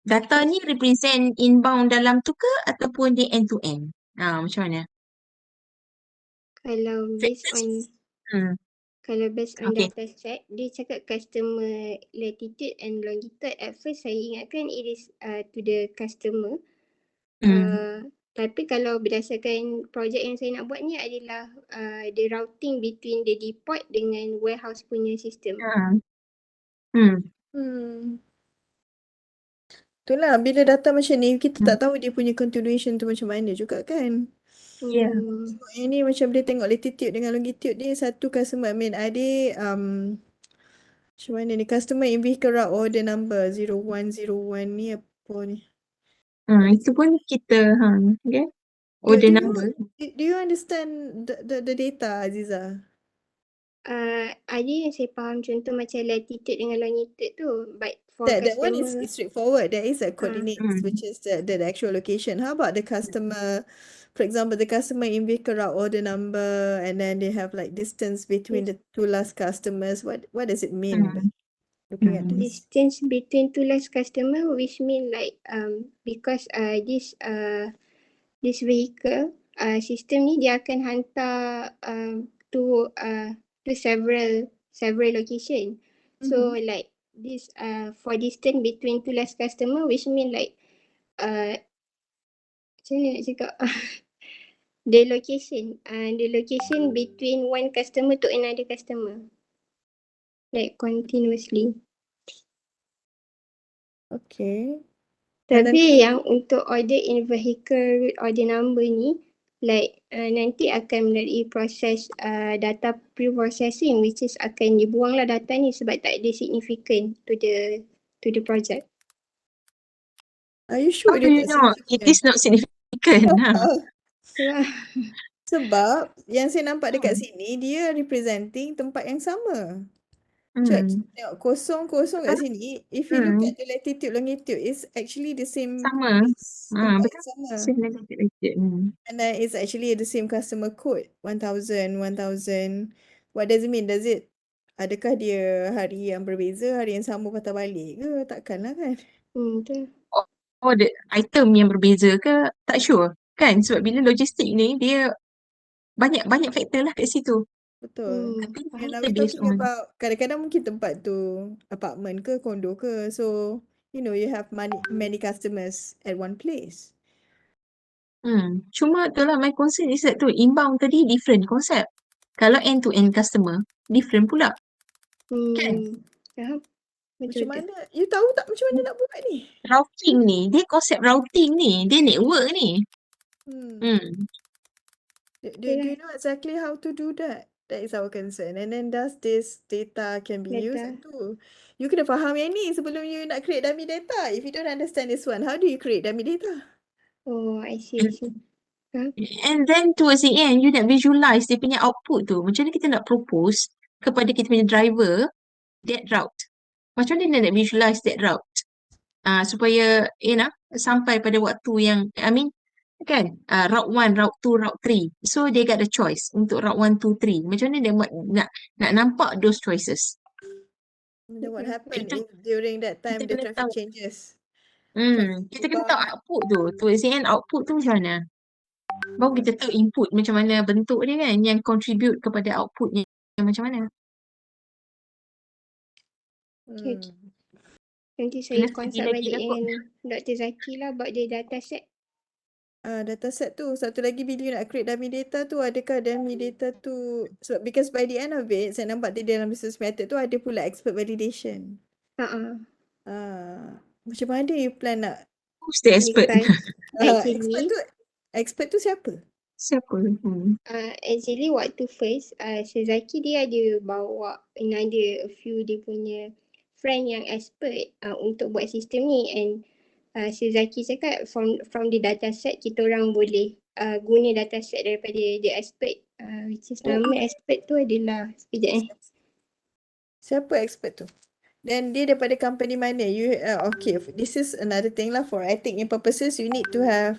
Data ni represent inbound dalam tu ke ataupun dia end to end? Macam mana? Kalau based on Okay. data set, dia cakap customer latitude and longitude. At first saya ingatkan it is to the customer. Tapi kalau berdasarkan projek yang saya nak buat ni adalah the routing between the depot dengan warehouse punya sistem. Itulah, bila data macam ni, kita tak tahu dia punya continuation tu macam mana juga kan. Yeah. Sebab yang ni macam boleh tengok latitude dengan longitude dia satu customer. I mean, ada macam mana ni, customer in vehicle route order number 0101 ni apa ni. Itu pun kita, okay. Order number. Do you understand the data, Aziza? Ada yang saya faham contoh macam latitude dengan longitude tu, but for That customer. one is straightforward. There is a coordinates, which is the actual location. How about the customer? For example, the customer in vehicle route order number, and then they have like distance between the two last customers. What does it mean? Looking at this. Distance between two last customer, which mean like because this vehicle system ni dia akan hantar to several location. So like this for distance between two last customer, which mean like macam mana nak cakap the location between one customer to another customer, like continuously. Okay. Tapi yang untuk order in vehicle order number ni, like nanti akan melalui proses data pre-processing, which is akan dibuanglah data ni sebab tak ada significant to the project. Are you sure How do you know it is not significant? Sebab yang saya nampak dekat sini dia representing tempat yang sama. Church, Hmm. tengok kosong-kosong kat sini. If you look Hmm. at the latitude, longitude, it's actually the same Sama. place. Tempat Betul. yang sama. Same like And then it's actually the same customer code. 1000, 1000. What does it mean? Adakah dia hari yang berbeza, hari yang sama patah balik ke? Takkanlah kan? Betul. Oh, the item yang berbeza ke? Tak sure. Kan? Sebab bila logistik ni, dia banyak faktor lah kat situ. Betul. Tapi And kita are we based talking on. about, kadang-kadang mungkin tempat tu apartment ke, kondo ke. So, you have many customers at one place. Cuma tu lah my concern is that tu imbang tadi different concept. Kalau end to end customer, different pula. Kan? Faham? Macam Betul. mana? You tahu tak macam mana nak buat ni? Routing ni, dia konsep routing ni, dia network ni. Do you know exactly how to do that? That is our concern. And then does this data can be used? Itu. You kena faham yang ni sebelum you nak create dummy data. If you don't understand this one, how do you create dummy data? Oh, I see. And then towards the end, you nak visualize dia punya output tu. Macam mana kita nak propose kepada kita punya driver that route. Macam mana dia nak visualize that route. Supaya, sampai pada waktu yang, kan, route 1, route 2, route 3. So, they got a choice untuk route 1, 2, 3. Macam mana dia buat, nak nampak those choices. And then what happened during that time the traffic changes? Kita kena tahu output tu. Towards the end, output tu macam mana. Baru kita tahu input macam mana bentuk dia kan, yang contribute kepada outputnya macam mana. Nanti saya konsult balik dengan Dr. Zaki lah buat dia dataset. Dataset tu. Satu lagi bila you nak create dummy data tu, adakah dummy data tu, so because by the end of it, saya nampak di dalam business method tu ada pula expert validation. Macam mana you plan nak? Who's the expert? Expert tu siapa? Actually waktu first, Zaki dia ada bawa ada a few dia punya friend yang expert untuk buat sistem ni, and Zaki cakap from the dataset kita orang boleh guna dataset daripada the expert, which is nama expert tu adalah Siapa expert tu? Dan dia daripada company mana? You okay, this is another thing lah, for ethics purposes you need to have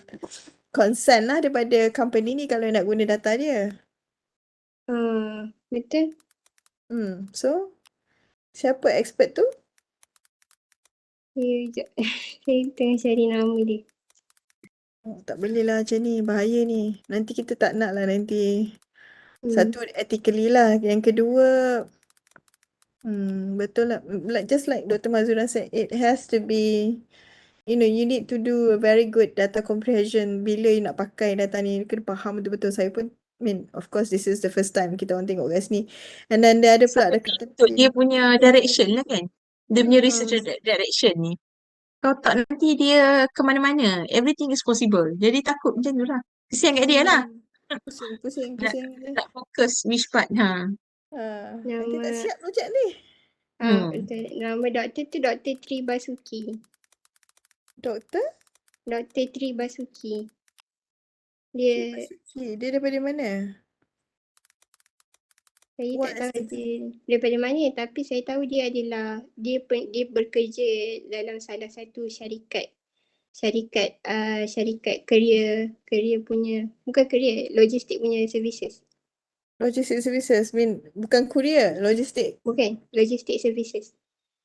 consent lah daripada company ni kalau nak guna data dia. Betul. So siapa expert tu? Saya tengah cari nama dia. Tak boleh lah macam ni, bahaya ni. Nanti kita tak nak lah nanti. Satu, ethically lah. Yang kedua, betul lah. Just like Dr. Mazura said, it has to be, you need to do a very good data comprehension. Bila you nak pakai data ni, you kena faham betul-betul. Saya pun, of course, this is the first time kita orang tengok kat sini. And then dia ada pula dekat untuk dia punya direction lah kan. Dia punya research direction ni. Kalau tak nanti dia ke mana-mana. Everything is possible. Jadi takut macam tu lah. Kesian kat dia lah. Pusing. Nak fokus which part. Nanti tak siap projek ni. Nama doktor tu Dr. Tri Basuki. Doktor? Dr. Tri Basuki. Dia daripada mana? Saya tak tahu dia daripada mana, tapi saya tahu dia adalah dia bekerja dalam salah satu syarikat career punya, bukan career, logistik punya services. Logistic services bukan courier, logistik. Bukan, logistik services.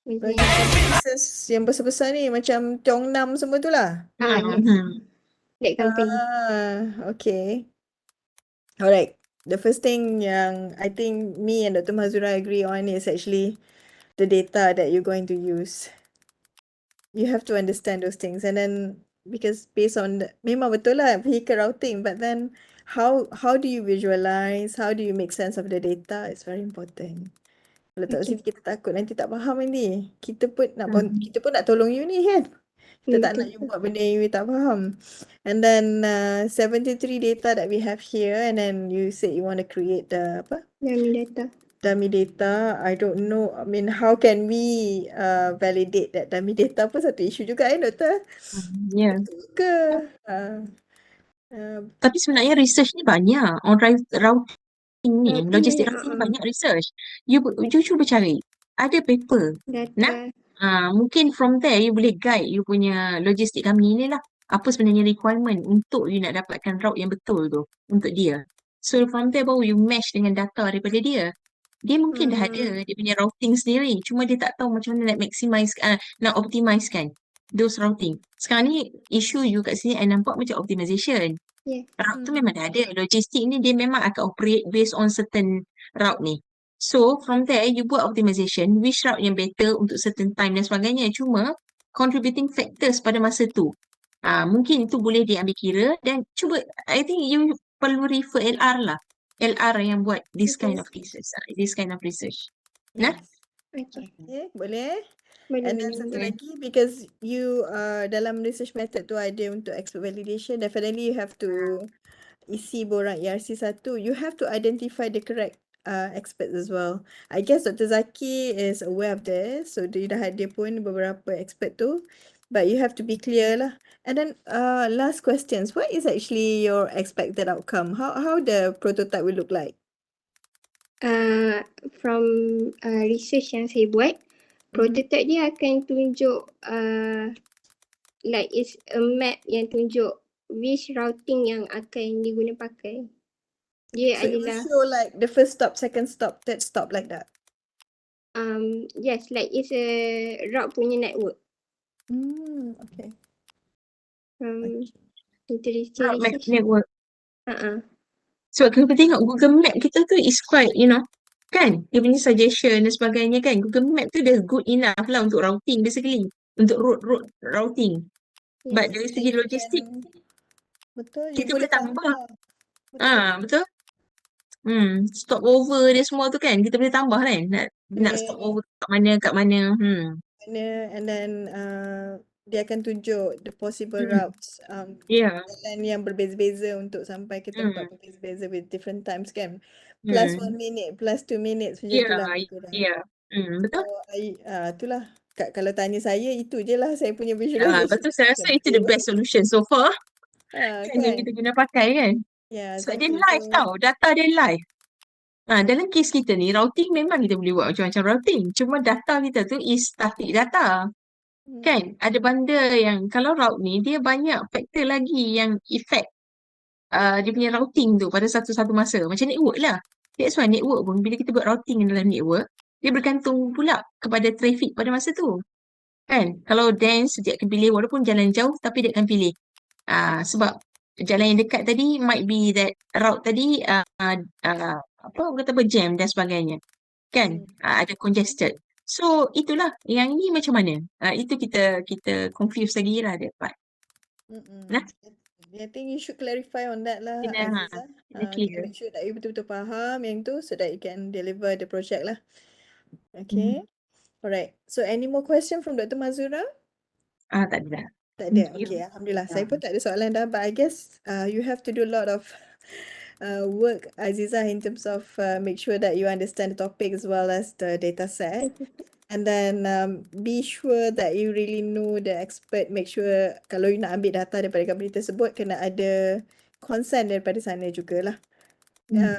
Logistic services yang besar-besar ni macam Tiong Nam semua tu lah. That company. Okay. Alright. The first thing yang I think me and Dr. Mazura agree on is actually the data that you're going to use. You have to understand those things, and then because based on memang betul lah vehicle routing, but then how do you visualize, how do you make sense of the data, it's very important. Kalau tak sini kita takut nanti tak faham nanti. Kita pun nak tolong you ni kan. Kita tak nak you buat benda yang you tak faham. And then 73 data that we have here, and then you said you want to create the dummy data. I don't know, how can we validate that dummy data pun satu isu juga doktor. Betul ke? Tapi sebenarnya research ni banyak on routing ni, logistik routing ni banyak research. You cuba cari ada paper. Nah, Data. mungkin from there you boleh guide you punya logistik kami ni lah. Apa sebenarnya requirement untuk you nak dapatkan route yang betul tu untuk dia. So from there baru you match dengan data daripada dia. Dia mungkin dah ada dia punya routing sendiri. Cuma dia tak tahu macam mana nak maximize, nak optimize kan those routing. Sekarang ni isu you kat sini I nampak macam optimization. Yeah. Route tu memang dah ada. Logistik ni dia memang akan operate based on certain route ni. So from there you buat optimization which route yang better untuk certain time dan sebagainya. Cuma contributing factors pada masa tu. Mungkin itu boleh diambil kira dan cuba I think you perlu refer LR lah. LR yang buat this kind of research. This kind of research. Nah? Yes. Okay. Okay, boleh. Boleh, And then boleh, satu boleh. lagi, because you dalam research method tu ada untuk expert validation, definitely you have to isi borang ERC1, you have to identify the correct experts as well. I guess Dr. Zaki is aware of this, so dia dah ada pun beberapa expert tu, but you have to be clear lah. And then last questions, what is actually your expected outcome? How the prototype will look like? From research yang saya buat, prototype dia akan tunjuk like it's a map yang tunjuk which routing yang akan diguna pakai. Dia So it will adalah show like the first stop, second stop, third stop like that. yes, like it's a route punya network. Okay. Literature Route map research. network. So, Sebab kalau kita tengok Google Map kita tu is quite, kan? Dia punya suggestion dan sebagainya kan. Google Map tu dah good enough lah untuk routing basically. Untuk road routing. But dari segi logistik, Betul, you kita boleh boleh tambah. Betul. Betul? Stop over dia semua tu kan. Kita boleh tambah kan. Nak stop over kat mana. And then dia akan tunjuk the possible Hmm. routes, Yeah. jalan yang berbeza-beza untuk sampai ke tempat berbeza-beza with different times kan. Plus 1 minute, plus 2 minutes macam Yeah, tu lah lebih kurang. yeah. So, Betul? itulah. Kalau tanya saya, itu je lah saya punya visualization. Betul, saya rasa itu the best solution so far. Kan yang kita guna pakai kan. Yeah, Sebab dia exactly. live tau. Data dia live. Dalam kes kita ni, routing memang kita boleh buat macam-macam routing. Cuma data kita tu is static data. Kan? Ada benda yang, kalau route ni, dia banyak faktor lagi yang effect dia punya routing tu pada satu-satu masa. Macam network lah. That's why network pun, bila kita buat routing dalam network, dia bergantung pula kepada traffic pada masa tu. Kan? Kalau dense, dia akan pilih walaupun jalan jauh, tapi dia akan pilih. Sebab jalan yang dekat tadi might be that route tadi orang kata berjam dan sebagainya. Kan? Ada congested. So itulah yang ini macam mana? Itu kita confuse lagi lah that part. Nah, I think you should clarify on that lah, kena Aziza. clear. Make sure that you betul-betul faham yang tu so that you can deliver the project lah. Okay. Alright. So any more question from Dr. Mazura? Tak ada dah. Tak ada. Thank you. Okay, Alhamdulillah. Saya pun tak ada soalan dah, but I guess you have to do a lot of work, Aziza, in terms of make sure that you understand the topic as well as the data set. And then be sure that you really know the expert. Make sure kalau you nak ambil data daripada company tersebut, kena ada consent daripada sana jugalah.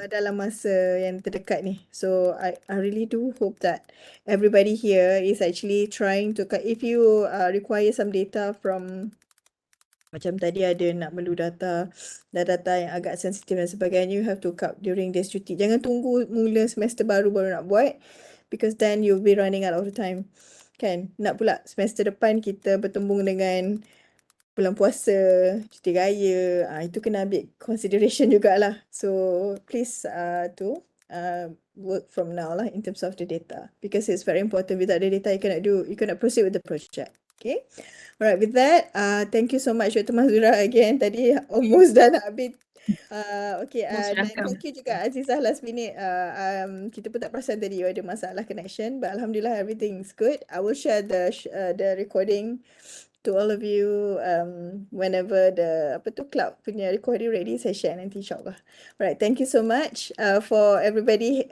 Dalam masa yang terdekat ni. So I really do hope that everybody here is actually trying to, if you require some data from, macam tadi ada nak perlu data yang agak sensitif dan sebagainya, you have to cut during this cuti. Jangan tunggu mula semester baru nak buat, because then you'll be running out of time. Kan? Nak pula semester depan kita bertembung dengan bulan puasa, cuti raya, itu kena ambil consideration jugalah. So please work from now lah in terms of the data, because it's very important. Without the data, you cannot proceed with the project. Okay. Alright, with that, thank you so much Dr. Mazura again. Tadi almost dah nak habis. Okay, dan thank you juga Azizah last minute. Kita pun tak perasan tadi ada masalah connection, but Alhamdulillah everything's good. I will share the recording to all of you whenever the cloud punya recording ready, saya share nanti insyaAllah. Alright, thank you so much for everybody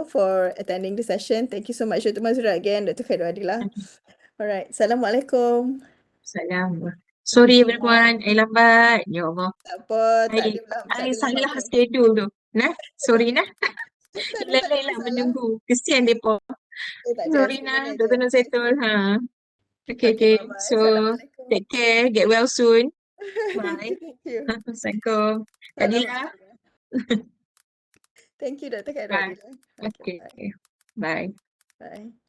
for attending the session. Thank you so much Dr. Mazura again, Dr. Khairul Adilah. Alright, Assalamualaikum. Salam. Sorry everyone, lambat. Ya Allah. Tak apa, tak ada lah. I salah schedule tu. Sorry nah. Lalai lah menunggu. Kesian mereka. Tak Sorry just Nah, mana je. Dr. Nur settle. Ha. Okay, Okay, okay. bye-bye. So, Assalamualaikum. take care. Get well soon. Thank Bye. you, thank you. Assalamualaikum. Kak Salam Dila. Thank you, Dr. Khairul. Bye. Okay, Okay. bye. Bye. Bye.